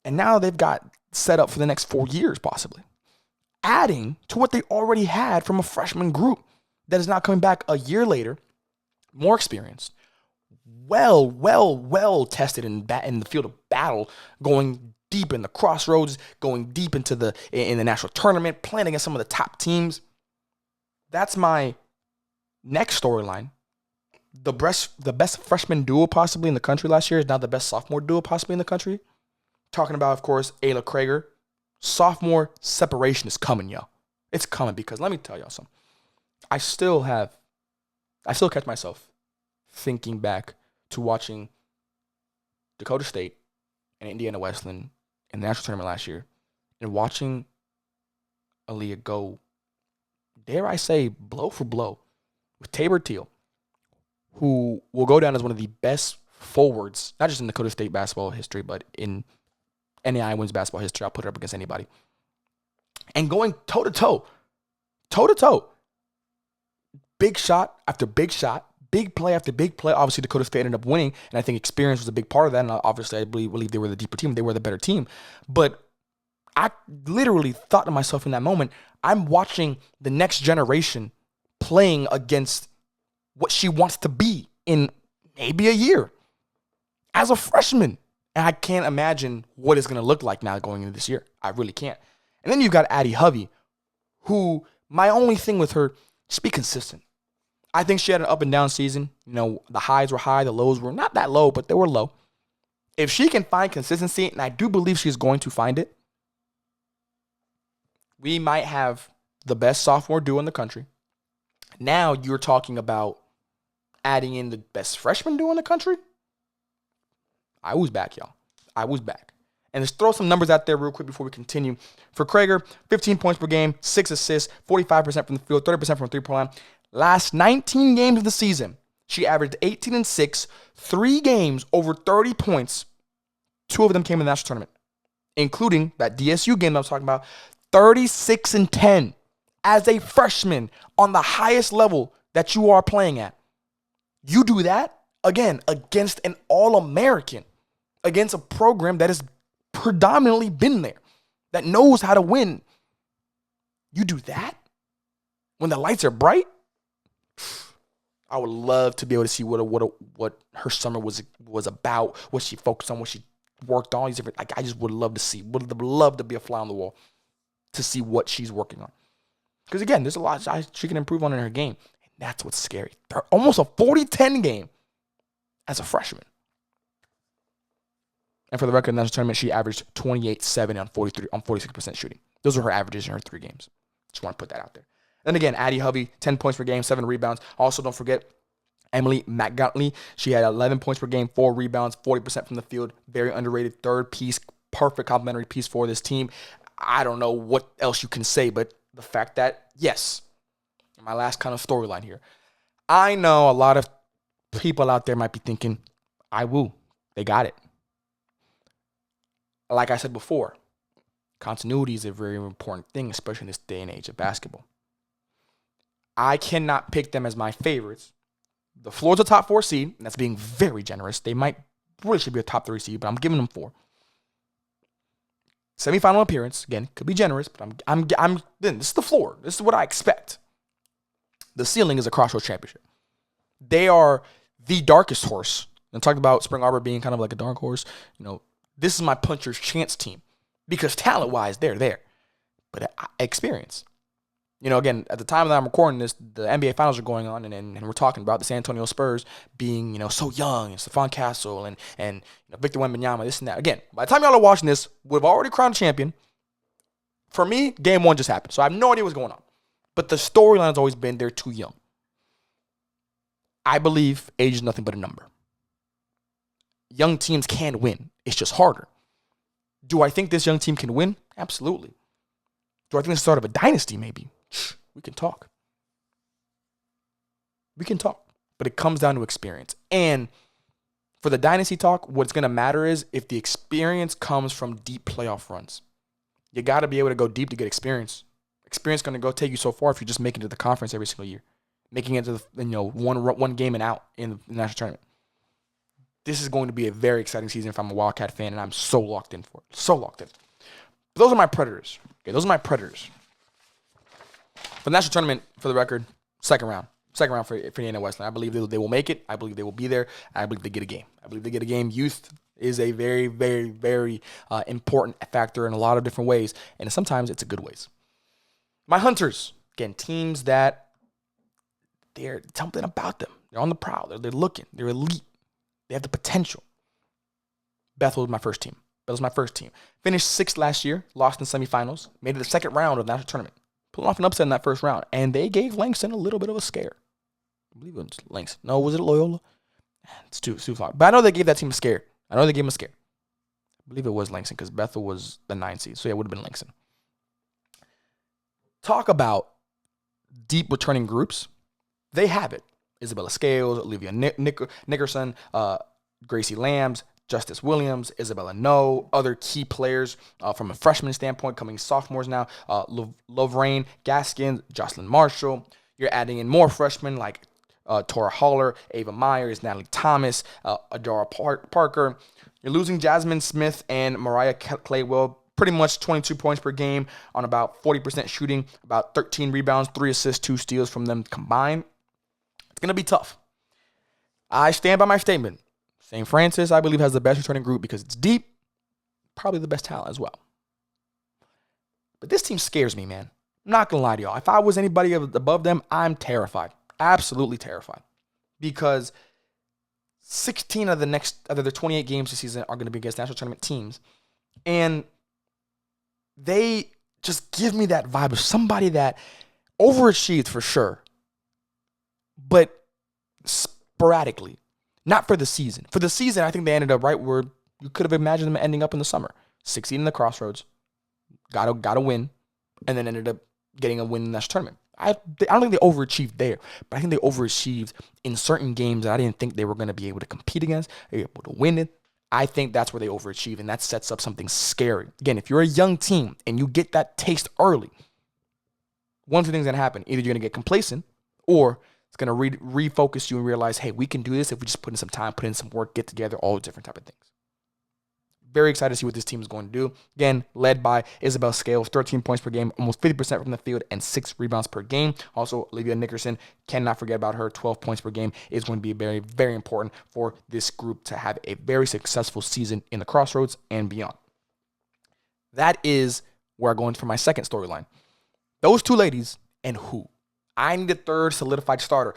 And now they've got set up for the next 4 years, possibly. Adding to what they already had from a freshman group that is now coming back a year later, more experienced, well tested in the field of battle, going deep in the Crossroads, going deep into the national tournament, playing against some of the top teams. That's my next storyline. The best freshman duo possibly in the country last year is now the best sophomore duo possibly in the country. Talking about, of course, Ayla Krager. Sophomore separation is coming, yo. It's coming because let me tell y'all something. I still catch myself thinking back to watching Dakota State and Indiana Wesleyan in the national tournament last year and watching Aaliyah go, dare I say, blow for blow with Tabor Teal, who will go down as one of the best forwards, not just in Dakota State basketball history, but in NAIA women's basketball history. I'll put her up against anybody. And going toe-to-toe, big shot after big shot, big play after big play. Obviously, Dakota State ended up winning, and I think experience was a big part of that, and obviously I believe they were the deeper team. They were the better team. But I literally thought to myself in that moment, I'm watching the next generation playing against what she wants to be in maybe a year as a freshman. And I can't imagine what it's going to look like now going into this year. I really can't. And then you've got Addie Hovey, who my only thing with her, just be consistent. I think she had an up and down season. You know, the highs were high, the lows were not that low, but they were low. If she can find consistency, and I do believe she's going to find it, we might have the best sophomore duo in the country. Now you're talking about adding in the best freshman duo in the country. I was back, y'all. I was back. And let's throw some numbers out there real quick before we continue. For Krager, 15 points per game, 6 assists, 45% from the field, 30% from the three-point line. Last 19 games of the season, she averaged 18-6, 3 games over 30 points. 2 of them came in the national tournament, including that DSU game I was talking about, 36-10 as a freshman on the highest level that you are playing at. You do that, again, against an All-American, against a program that has predominantly been there, that knows how to win. You do that when the lights are bright? I would love to be able to see what her summer was about, what she focused on, what she worked on. I just would love to see, would love to be a fly on the wall to see what she's working on. Because again, there's a lot she can improve on in her game. And that's what's scary. Almost a 40-10 game as a freshman. And for the record, in the national tournament, she averaged 28-7 on 46% shooting. Those are her averages in her 3 games. Just want to put that out there. Then again, Addie Hovey, 10 points per game, 7 rebounds. Also, don't forget Emily McGuntley. She had 11 points per game, 4 rebounds, 40% from the field. Very underrated third piece, perfect complementary piece for this team. I don't know what else you can say, but the fact that, yes, my last kind of storyline here. I know a lot of people out there might be thinking, they got it. Like I said before, continuity is a very important thing, especially in this day and age of basketball. I cannot pick them as my favorites. The floor's a top 4 seed, and that's being very generous. They really should be a top 3 seed, but I'm giving them 4. Semifinal appearance, again, could be generous, but this is the floor. This is what I expect. The ceiling is a Crossroads championship. They are the darkest horse. And talked about Spring Arbor being kind of like a dark horse. This is my puncher's chance team because talent-wise, they're there. But experience. Again, at the time that I'm recording this, the NBA Finals are going on, and we're talking about the San Antonio Spurs being, so young, and Stephon Castle, and Victor Wembanyama, this and that. Again, by the time y'all are watching this, we've already crowned a champion. For me, game 1 just happened, so I have no idea what's going on. But the storyline has always been they're too young. I believe age is nothing but a number. Young teams can win. It's just harder. Do I think this young team can win? Absolutely. Do I think it's the start of a dynasty? Maybe. We can talk. But it comes down to experience. And for the dynasty talk, what's going to matter is if the experience comes from deep playoff runs. You got to be able to go deep to get experience. Experience is going to go take you so far if you just make it to the conference every single year. Making it to the one game and out in the national tournament. This is going to be a very exciting season if I'm a Wildcat fan, and I'm so locked in for it. So locked in. But those are my Predators. Okay, those are my Predators. For the national tournament, for the record, second round. Second round for Indiana Wesleyan. I believe they will make it. I believe they will be there. I believe they get a game. Youth is a very, very, very important factor in a lot of different ways, and sometimes it's a good ways. My Hunters, again, teams that they're something about them. They're on the prowl. They're looking. They're elite. They have the potential. Bethel was my first team. Finished 6th last year, lost in semifinals, made it the second round of the national tournament. Pulling off an upset in that first round. And they gave Langston a little bit of a scare. I believe it was Langston. No, was it Loyola? It's too far. But I know they gave that team a scare. I believe it was Langston because Bethel was the 9 seed. So yeah, it would have been Langston. Talk about deep returning groups. They have it. Isabella Scales, Olivia Nickerson, Gracie Lambs, Justice Williams, Isabella No, other key players from a freshman standpoint, coming sophomores now, Loveraine Gaskins, Jocelyn Marshall. You're adding in more freshmen like Tora Haller, Ava Myers, Natalie Thomas, Adara Parker. You're losing Jasmine Smith and Mariah Claywell, pretty much 22 points per game on about 40% shooting, about 13 rebounds, 3 assists, 2 steals from them combined. It's going to be tough. I stand by my statement. St. Francis, I believe, has the best returning group because it's deep, probably the best talent as well. But this team scares me, man. I'm not going to lie to y'all. If I was anybody above them, I'm terrified. Absolutely terrified. Because 16 of their 28 games this season are going to be against national tournament teams. And they just give me that vibe of somebody that overachieved for sure, but sporadically, not for the season. For the season, I think they ended up right where you could have imagined them ending up in the summer. Succeeding in the Crossroads, got a win, and then ended up getting a win in the national tournament. I don't think they overachieved there, but I think they overachieved in certain games that I didn't think they were going to be able to compete against, they were able to win it. I think that's where they overachieve, and that sets up something scary. Again, if you're a young team and you get that taste early, one of two things going to happen. Either you're going to get complacent, or it's going to refocus you and realize, hey, we can do this if we just put in some time, put in some work, get together, all different type of things. Very excited to see what this team is going to do. Again, led by Isabel Scales, 13 points per game, almost 50% from the field, and 6 rebounds per game. Also, Olivia Nickerson, cannot forget about her. 12 points per game is going to be very, very important for this group to have a very successful season in the Crossroads and beyond. That is where I go into for my second storyline. Those two ladies and who? I need a third solidified starter.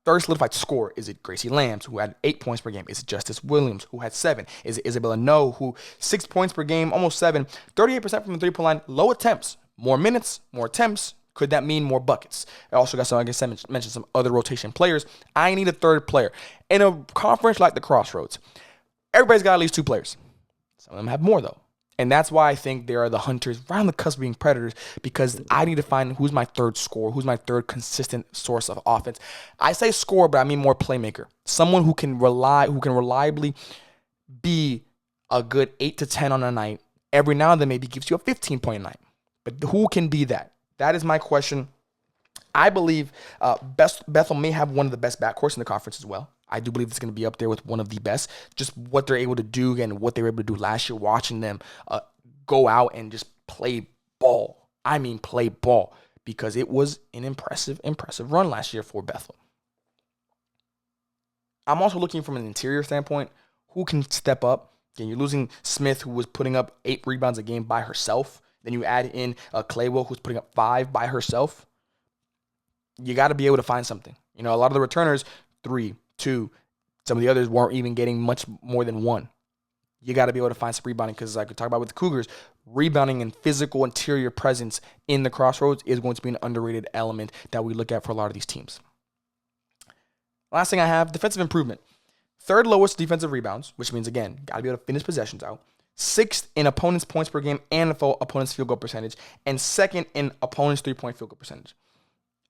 Third solidified scorer. Is it Gracie Lambs, who had 8 points per game? Is it Justice Williams, who had 7? Is it Isabella No, who 6 points per game, almost 7, 38% from the three-point line, low attempts, more minutes, more attempts. Could that mean more buckets? I also got some, like I said, mentioned some other rotation players. I need a third player. In a conference like the Crossroads, everybody's got at least 2 players. Some of them have more, though. And that's why I think they are the hunters right on the cusp of being predators, because I need to find who's my third scorer, who's my third consistent source of offense. I say scorer, but I mean more playmaker. Someone who can reliably be a good 8 to 10 on a night. Every now and then maybe gives you a 15-point night. But who can be that? That is my question. I believe Bethel may have one of the best backcourts in the conference as well. I do believe it's going to be up there with one of the best. Just what they're able to do and what they were able to do last year, watching them go out and just play ball. I mean play ball, because it was an impressive run last year for Bethel. I'm also looking from an interior standpoint, who can step up. Again, you're losing Smith, who was putting up 8 rebounds a game by herself. Then you add in Claywell, who's putting up 5 by herself. You got to be able to find something. You know, a lot of the returners, 3, 2. Some of the others weren't even getting much more than 1. You got to be able to find some rebounding, because like we talked about with the Cougars, rebounding and physical interior presence in the Crossroads is going to be an underrated element that we look at for a lot of these teams. Last thing I have, defensive improvement. 3rd lowest defensive rebounds, which means, again, got to be able to finish possessions out. 6th in opponents' points per game and opponents' field goal percentage. And 2nd in opponents' 3-point field goal percentage.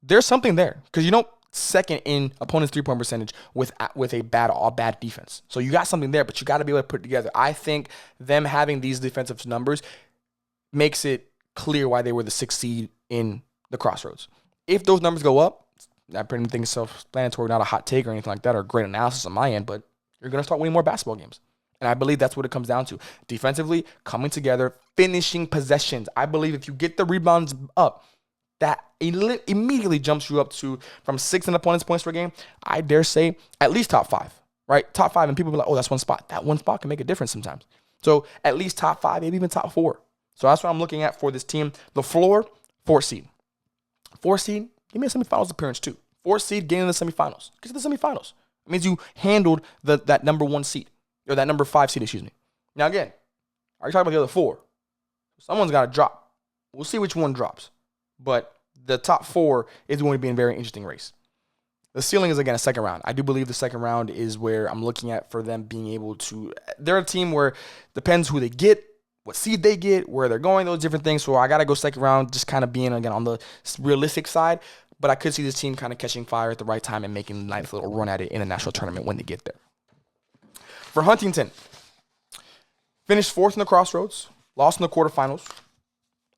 There's something there, because you know, 2nd in opponents' 3-point percentage with a bad defense. So you got something there, but you got to be able to put it together. I think them having these defensive numbers makes it clear why they were the 6th seed in the Crossroads. If those numbers go up, I pretty much think it's self-explanatory, not a hot take or anything like that, or great analysis on my end, but you're going to start winning more basketball games. And I believe that's what it comes down to. Defensively, coming together, finishing possessions. I believe if you get the rebounds up, that immediately jumps you up to from 6th in opponents' points per game, I dare say at least top 5, right? Top 5, and people be like, oh, that's one spot. That one spot can make a difference sometimes. So at least top 5, maybe even top 4. So that's what I'm looking at for this team. The floor, 4th seed. 4th seed, give me a semifinals appearance too. 4th seed, getting in the semifinals. Get to the semifinals. It means you handled that number 1 seed, or that number 5 seed, excuse me. Now again, I already talked about the other 4. Someone's got to drop. We'll see which one drops. But the top 4 is going to be a very interesting race. The ceiling is, again, a 2nd round. I do believe the 2nd round is where I'm looking at for them being able to – they're a team where depends who they get, what seed they get, where they're going, those different things. So I got to go 2nd round, just kind of being, again, on the realistic side. But I could see this team kind of catching fire at the right time and making a nice little run at it in the national tournament when they get there. For Huntington, finished 4th in the Crossroads, lost in the quarterfinals,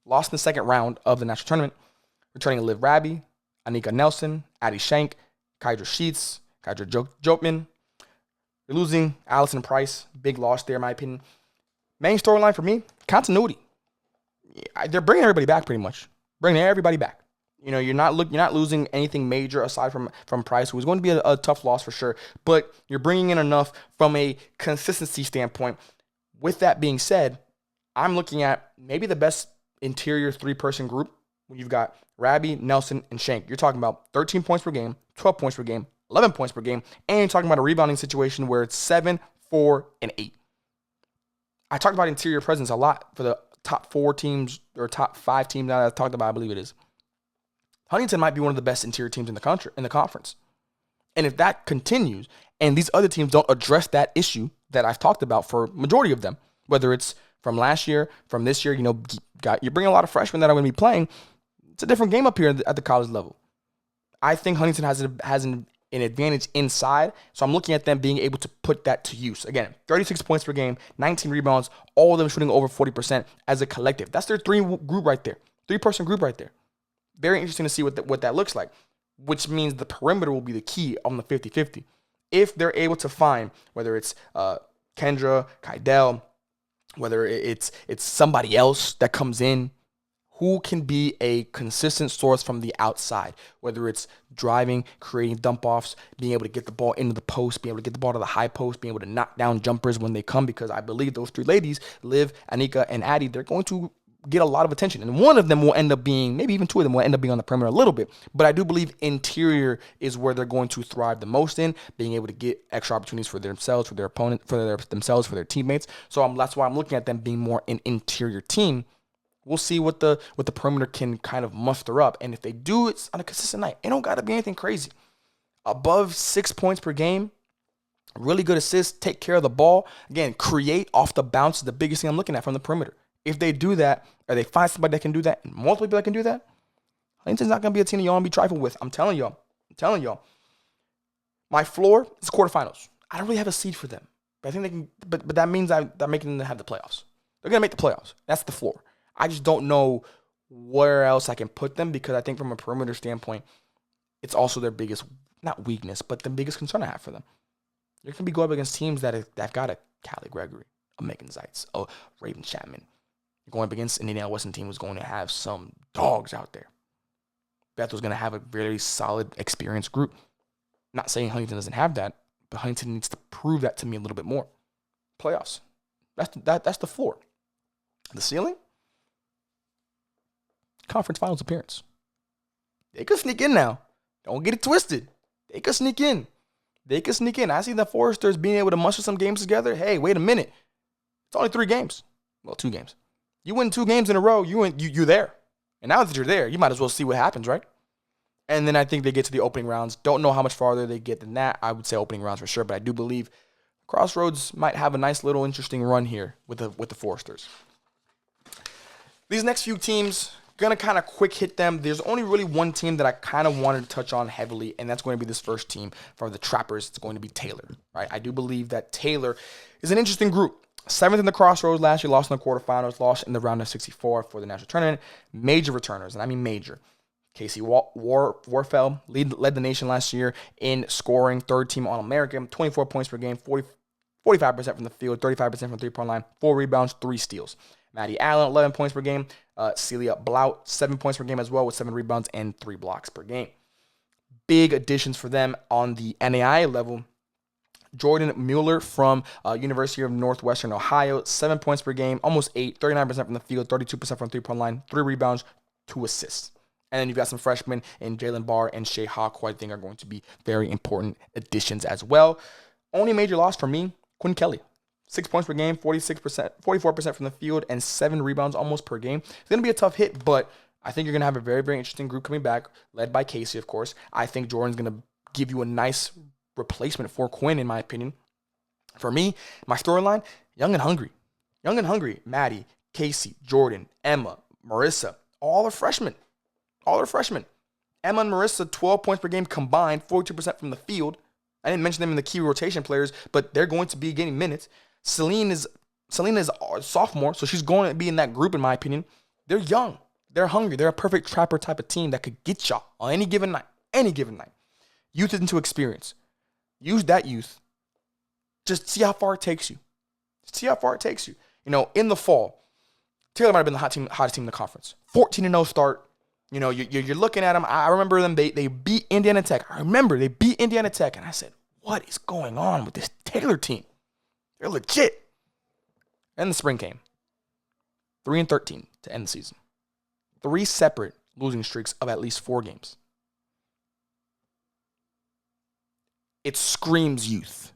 lost in the 2nd round of the national tournament, returning Liv Rabi, Anika Nelson, Addie Shank, Kydra Sheets, Kydra Jopman. You're losing Allison Price. Big loss there, in my opinion. Main storyline for me, continuity. They're bringing everybody back pretty much. Bringing everybody back. You know, you're not losing anything major aside from Price, who is going to be a tough loss for sure. But you're bringing in enough from a consistency standpoint. With that being said, I'm looking at maybe the best interior 3-person group when you've got Rabi, Nelson, and Shank. You're talking about 13 points per game, 12 points per game, 11 points per game. And you're talking about a rebounding situation where it's 7, 4, and 8. I talked about interior presence a lot for the top 4 teams or top 5 teams that I've talked about, I believe it is. Huntington might be one of the best interior teams in the country, in the conference. And if that continues and these other teams don't address that issue that I've talked about for majority of them, whether it's from last year, from this year, you're bringing a lot of freshmen that are going to be playing. It's a different game up here at the college level. I think Huntington has an advantage inside, so I'm looking at them being able to put that to use. Again, 36 points per game, 19 rebounds, all of them shooting over 40% as a collective. That's their 3-person group right there. Very interesting to see what that looks like, which means the perimeter will be the key on the 50-50. If they're able to find, whether it's Kendra, Kydell, whether it's somebody else that comes in, who can be a consistent source from the outside, whether it's driving, creating dump-offs, being able to get the ball into the post, being able to get the ball to the high post, being able to knock down jumpers when they come, because I believe those 3 ladies, Liv, Anika, and Addie, they're going to get a lot of attention. And one of them will end up being, maybe even 2 of them will end up being on the perimeter a little bit. But I do believe interior is where they're going to thrive the most in, being able to get extra opportunities for themselves, for their opponent, for their teammates. So that's why I'm looking at them being more an interior team. We'll see what the perimeter can kind of muster up. And if they do it on a consistent night, it don't got to be anything crazy. Above 6 points per game, really good assists, take care of the ball. Again, create off the bounce is the biggest thing I'm looking at from the perimeter. If they do that, or they find somebody that can do that, and multiple people that can do that, Huntington's not going to be a team that y'all want to be trifled with. I'm telling y'all. My floor is quarterfinals. I don't really have a seed for them. But I think they can. But that means I'm making them have the playoffs. They're going to make the playoffs. That's the floor. I just don't know where else I can put them, because I think from a perimeter standpoint, it's also their biggest, not weakness, but the biggest concern I have for them. They're going to be going up against teams that have got a Callie Gregory, a Megan Zeitz, a Raven Chapman. You're going up against an Indiana Wesleyan team who's going to have some dogs out there. Bethel's going to have a very solid, experienced group. Not saying Huntington doesn't have that, but Huntington needs to prove that to me a little bit more. Playoffs. That's the floor. The ceiling? Conference finals appearance. They could sneak in now. Don't get it twisted. They could sneak in. I see the Foresters being able to muster some games together. Hey, wait a minute. It's only 3 games. Well, 2 games. You win 2 games in a row, you're there. And now that you're there, you might as well see what happens, right? And then I think they get to the opening rounds. Don't know how much farther they get than that. I would say opening rounds for sure, but I do believe Crossroads might have a nice little interesting run here with the Foresters. These next few teams, gonna kind of quick hit them. There's only really one team that I kind of wanted to touch on heavily, and that's going to be this first team for the Trappers. It's going to be Taylor, right? I do believe that Taylor is an interesting group. 7th in the Crossroads last year, lost in the quarterfinals, lost in the round of 64 for the national tournament. Major returners, and I mean major. Casey Warfeld led the nation last year in scoring, 3rd team All-American, 24 points per game, 45% from the field, 35% from the three-point line, 4 rebounds, 3 steals. Maddie Allen, 11 points per game. Celia Blout, 7 points per game as well with 7 rebounds and 3 blocks per game. Big additions for them on the NAIA level. Jordan Mueller from University of Northwestern Ohio, 7 points per game, almost 8, 39% from the field, 32% from the three-point line, 3 rebounds, 2 assists. And then you've got some freshmen in Jalen Barr and Shea Hawk, who I think are going to be very important additions as well. Only major loss for me, Quinn Kelly. 6 points per game, 44% from the field, and 7 rebounds almost per game. It's going to be a tough hit, but I think you're going to have a very, very interesting group coming back, led by Casey, of course. I think Jordan's going to give you a nice replacement for Quinn, in my opinion. For me, my storyline, young and hungry. Young and hungry. Maddie, Casey, Jordan, Emma, Marissa, all are freshmen. Emma and Marissa, 12 points per game combined, 42% from the field. I didn't mention them in the key rotation players, but they're going to be getting minutes. Selena is a sophomore, so she's going to be in that group, in my opinion. They're young. They're hungry. They're a perfect Trapper type of team that could get y'all on any given night. Youth into experience. Use that youth. Just see how far it takes you. In the fall, Taylor might have been the hottest team in the conference. 14-0 start. You're looking at them. I remember them. They beat Indiana Tech. And I said, what is going on with this Taylor team? They're legit. And the spring came. 3-13 to end the season. 3 separate losing streaks of at least 4 games. it screams youth.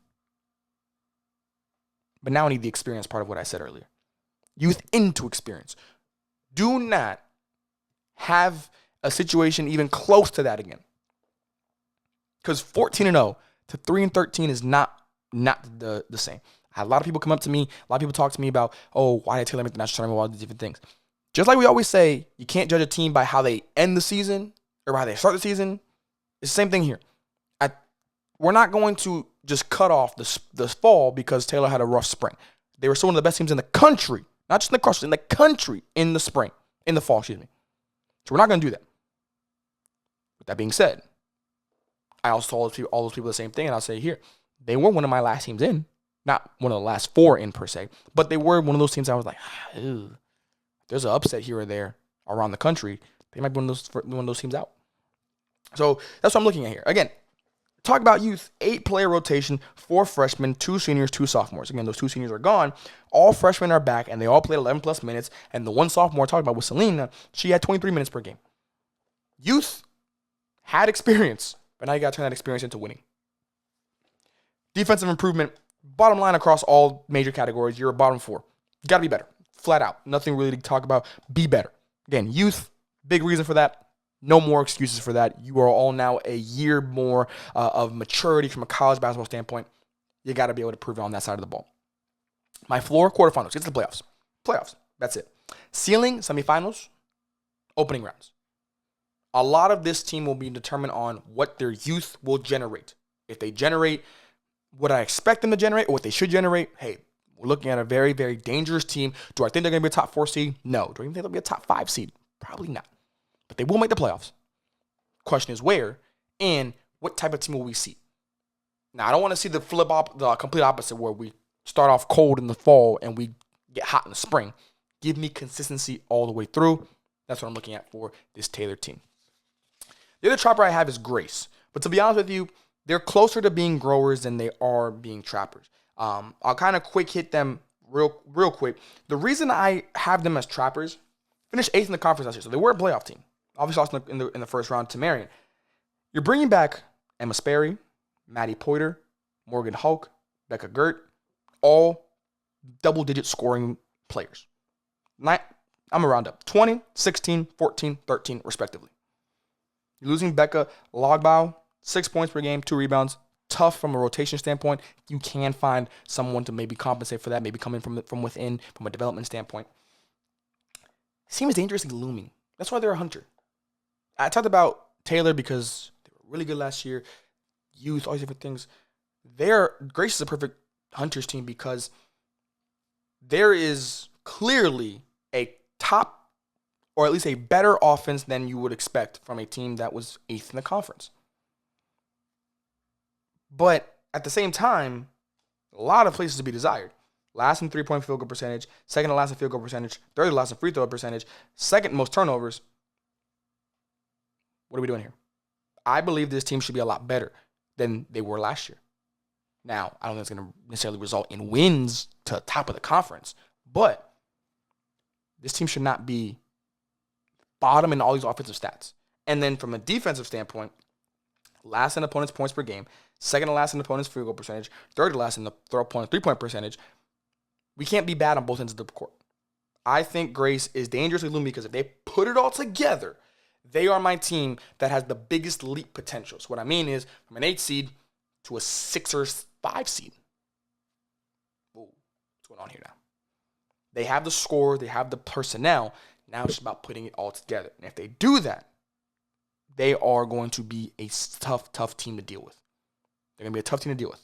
But now I need the experience part of what I said earlier. Youth into experience. Do not have a situation even close to that again. Because 14-0 to 3-13 is not the same. I had a lot of people come up to me. A lot of people talk to me about, why did Taylor make the national tournament? All these different things. Just like we always say, you can't judge a team by how they end the season or how they start the season. It's the same thing here. We're not going to just cut off this fall because Taylor had a rough spring. They were still one of the best teams in the country, not just in the Crossroads, in the country in the fall, So we're not going to do that. With that being said, I also told all those people the same thing, and I'll say here, they were one of my last teams in. Not one of the last four in per se, but they were one of those teams I was like, there's an upset here or there around the country. They might be one of those teams out. So that's what I'm looking at here. Again, talk about youth, 8-player rotation, 4 freshmen, 2 seniors, 2 sophomores. Again, those 2 seniors are gone. All freshmen are back, and they all played 11-plus minutes. And the one sophomore I talked about, Wesleyan, she had 23 minutes per game. Youth had experience, but now you got to turn that experience into winning. Defensive improvement, bottom line across all major categories, you're a bottom 4. You got to be better, flat out. Nothing really to talk about. Be better. Again, youth, big reason for that. No more excuses for that. You are all now a year more of maturity from a college basketball standpoint. You got to be able to prove it on that side of the ball. My floor, quarterfinals. Get to the playoffs. Playoffs. That's it. Ceiling, semifinals, opening rounds. A lot of this team will be determined on what their youth will generate. If they generate what I expect them to generate or what they should generate, hey, we're looking at a very, very dangerous team. Do I think they're going to be a top 4 seed? No. Do I even think they'll be a top 5 seed? Probably not. But they will make the playoffs. Question is where and what type of team will we see? Now, I don't want to see the complete opposite where we start off cold in the fall and we get hot in the spring. Give me consistency all the way through. That's what I'm looking at for this Taylor team. The other trapper I have is Grace. But to be honest with you, they're closer to being growers than they are being trappers. I'll kind of quick hit them real quick. The reason I have them as trappers, finished 8th in the conference last year, so they were a playoff team. Obviously lost in the first round to Marian. You're bringing back Emma Sperry, Maddie Poiter, Morgan Hulk, Becca Gert, all double-digit scoring players. I'm going to round up. 20, 16, 14, 13, respectively. You're losing Becca Logbow, 6 points per game, 2 rebounds. Tough from a rotation standpoint. You can find someone to maybe compensate for that, maybe come in from within, from a development standpoint. Seems dangerously looming. That's why they're a hunter. I talked about Taylor because they were really good last year. Youth, all these different things. Grace is a perfect hunters team because there is clearly a top or at least a better offense than you would expect from a team that was 8th in the conference. But at the same time, a lot of places to be desired. Last in 3-point field goal percentage, second to last in field goal percentage, third to last in free throw percentage, second most turnovers. What are we doing here? I believe this team should be a lot better than they were last year. Now, I don't think it's going to necessarily result in wins to the top of the conference, but this team should not be bottom in all these offensive stats. And then from a defensive standpoint, last in opponents' points per game, second to last in opponents' field goal percentage, third to last in the three-point percentage. We can't be bad on both ends of the court. I think Grace is dangerously looming because if they put it all together, they are my team that has the biggest leap potential. So what I mean is from an 8 seed to a 6 or 5 seed. Ooh, what's going on here now? They have the score. They have the personnel. Now it's just about putting it all together. And if they do that, they are going to be a tough team to deal with. They're going to be a tough team to deal with.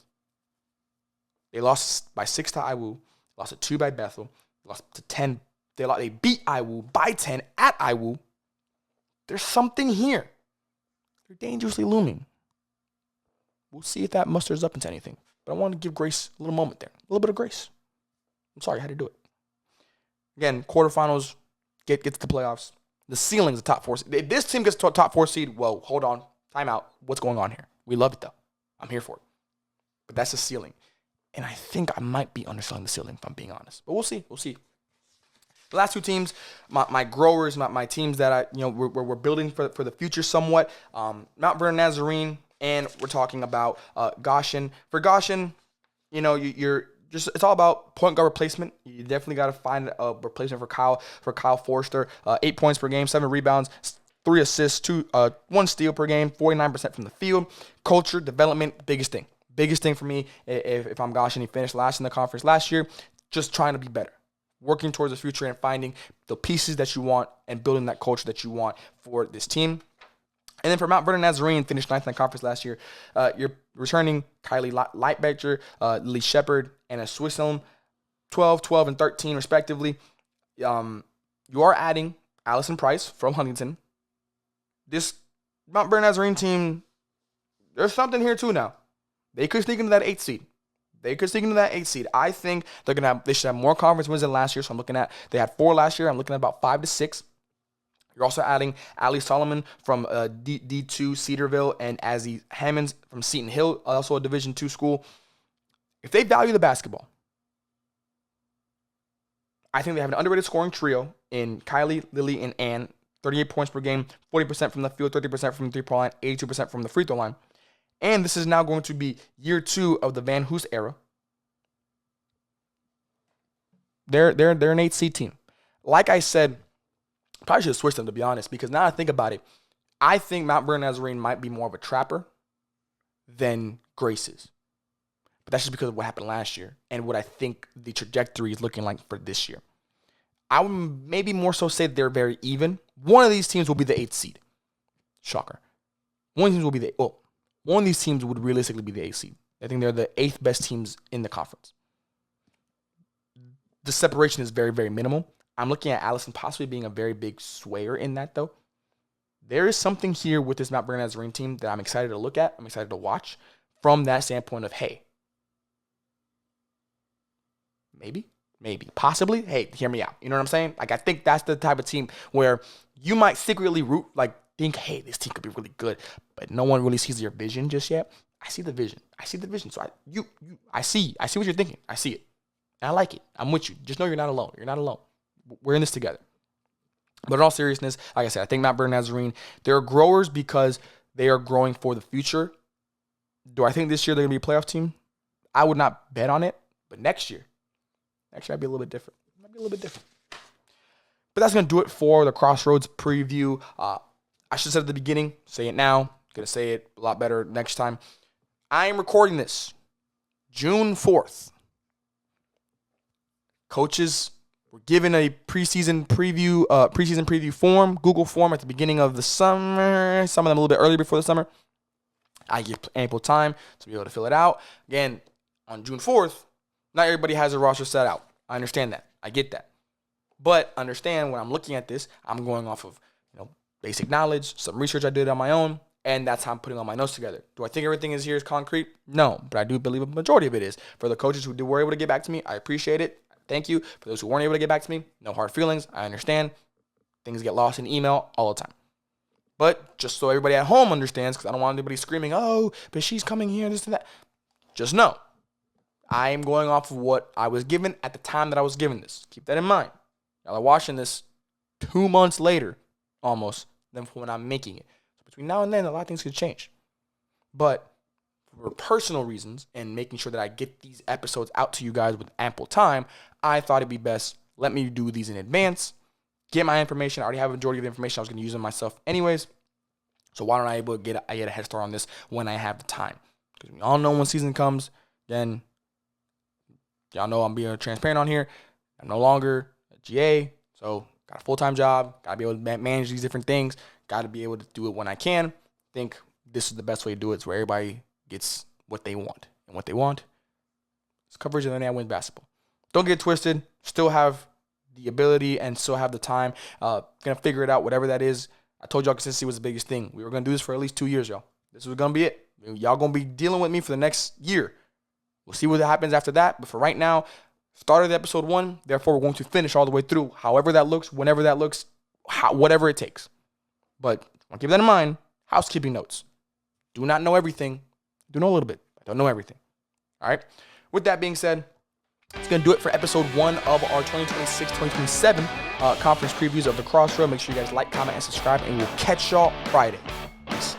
They lost by 6 to IWU, lost to 2 by Bethel, lost to 10. They beat IWU by 10 at IWU. There's something here. They're dangerously looming. We'll see if that musters up into anything. But I want to give Grace a little moment there. A little bit of grace. I'm sorry I had to do it. Again, quarterfinals, get to the playoffs. The ceiling's a top 4 seed. If this team gets to a top 4 seed, whoa, hold on. Time out. What's going on here? We love it, though. I'm here for it. But that's the ceiling. And I think I might be underselling the ceiling, if I'm being honest. But we'll see. We'll see. The last 2 teams, my growers, my teams that we're building for the future somewhat. Mount Vernon Nazarene, and we're talking about Goshen. For Goshen, you're just, it's all about point guard replacement. You definitely got to find a replacement for Kyle Forster. 8 points per game, 7 rebounds, 3 assists, 1 steal per game, 49% from the field. Culture, development, biggest thing for me. If I'm Goshen, he finished last in the conference last year. Just trying to be better, working towards the future and finding the pieces that you want and building that culture that you want for this team. And then for Mount Vernon Nazarene, finished 9th in the conference last year. You're returning Kylie Lightbecher, Lee Shepard, and a Swisshelm, 12, 12, and 13 respectively. You are adding Allison Price from Huntington. This Mount Vernon Nazarene team, there's something here too now. They could sneak into that 8th seed. I think they should have more conference wins than last year. So they had 4 last year. I'm looking at about 5 to 6. You're also adding Ali Solomon from D2 Cedarville and Azzy Hammonds from Seton Hill, also a Division II school. If they value the basketball, I think they have an underrated scoring trio in Kylie, Lily, and Ann. 38 points per game, 40% from the field, 30% from the three-point line, 82% from the free throw line. And this is now going to be year 2 of the Van Hoos era. They're an 8th seed team. Like I said, probably should have switched them, to be honest, because now I think about it, I think Mount Vernon Nazarene might be more of a trapper than Grace is. But that's just because of what happened last year and what I think the trajectory is looking like for this year. I would maybe more so say they're very even. One of these teams will be the 8th seed. Shocker. One of these teams would realistically be the 8th seed. I think they're the 8th best teams in the conference. The separation is very, very minimal. I'm looking at Allison possibly being a very big swayer in that, though. There is something here with this Mount Vernon Nazarene team that I'm excited to look at. I'm excited to watch from that standpoint of, hey, maybe, possibly, hey, hear me out. You know what I'm saying? Like, I think that's the type of team where you might secretly think, hey, this team could be really good, but no one really sees your vision just yet. I see the vision. So I see what you're thinking. I see it. And I like it. I'm with you. Just know you're not alone. We're in this together. But in all seriousness, like I said, I think Mount Vernon Nazarene, they're growers because they are growing for the future. Do I think this year they're going to be a playoff team? I would not bet on it. But next year might be a little bit different. But that's going to do it for the Crossroads preview. I should have said at the beginning, say it now. Going to say it a lot better next time. I am recording this June 4th. Coaches were given a preseason preview form, Google form at the beginning of the summer. Some of them a little bit earlier before the summer. I give ample time to be able to fill it out. Again, on June 4th, not everybody has a roster set out. I understand that. I get that. But understand when I'm looking at this, I'm going off of basic knowledge, some research I did on my own, and that's how I'm putting all my notes together. Do I think everything is concrete? No, but I do believe a majority of it is. For the coaches who were able to get back to me, I appreciate it. Thank you. For those who weren't able to get back to me, no hard feelings. I understand. Things get lost in email all the time. But just so everybody at home understands, because I don't want anybody screaming, oh, but she's coming here, this and that. Just know, I am going off of what I was given at the time that I was given this. Keep that in mind. Y'all are watching this 2 months later, almost, than when I'm making it. So between now and then, a lot of things could change. But for personal reasons and making sure that I get these episodes out to you guys with ample time, I thought it'd be best, let me do these in advance, get my information. I already have a majority of the information I was going to use on myself anyways. So why don't I get a head start on this when I have the time? Because we all know when season comes, then y'all know I'm being transparent on here. I'm no longer a GA, so got a full-time job, got to be able to manage these different things, got to be able to do it when I can. I think this is the best way to do it, so everybody gets what they want. And what they want is coverage of the NAIA women's basketball. Don't get twisted. Still have the ability and still have the time. Going to figure it out, whatever that is. I told y'all consistency was the biggest thing. We were going to do this for at least 2 years, y'all. This was going to be it. Y'all going to be dealing with me for the next year. We'll see what happens after that. But for right now, started episode 1. Therefore, we're going to finish all the way through. However that looks, whenever that looks, whatever it takes. But I'll keep that in mind. Housekeeping notes. Do not know everything. Do know a little bit. I don't know everything. All right. With that being said, it's going to do it for episode 1 of our 2026-2027 conference previews of the Crossroad. Make sure you guys like, comment, and subscribe, and we'll catch y'all Friday. Peace.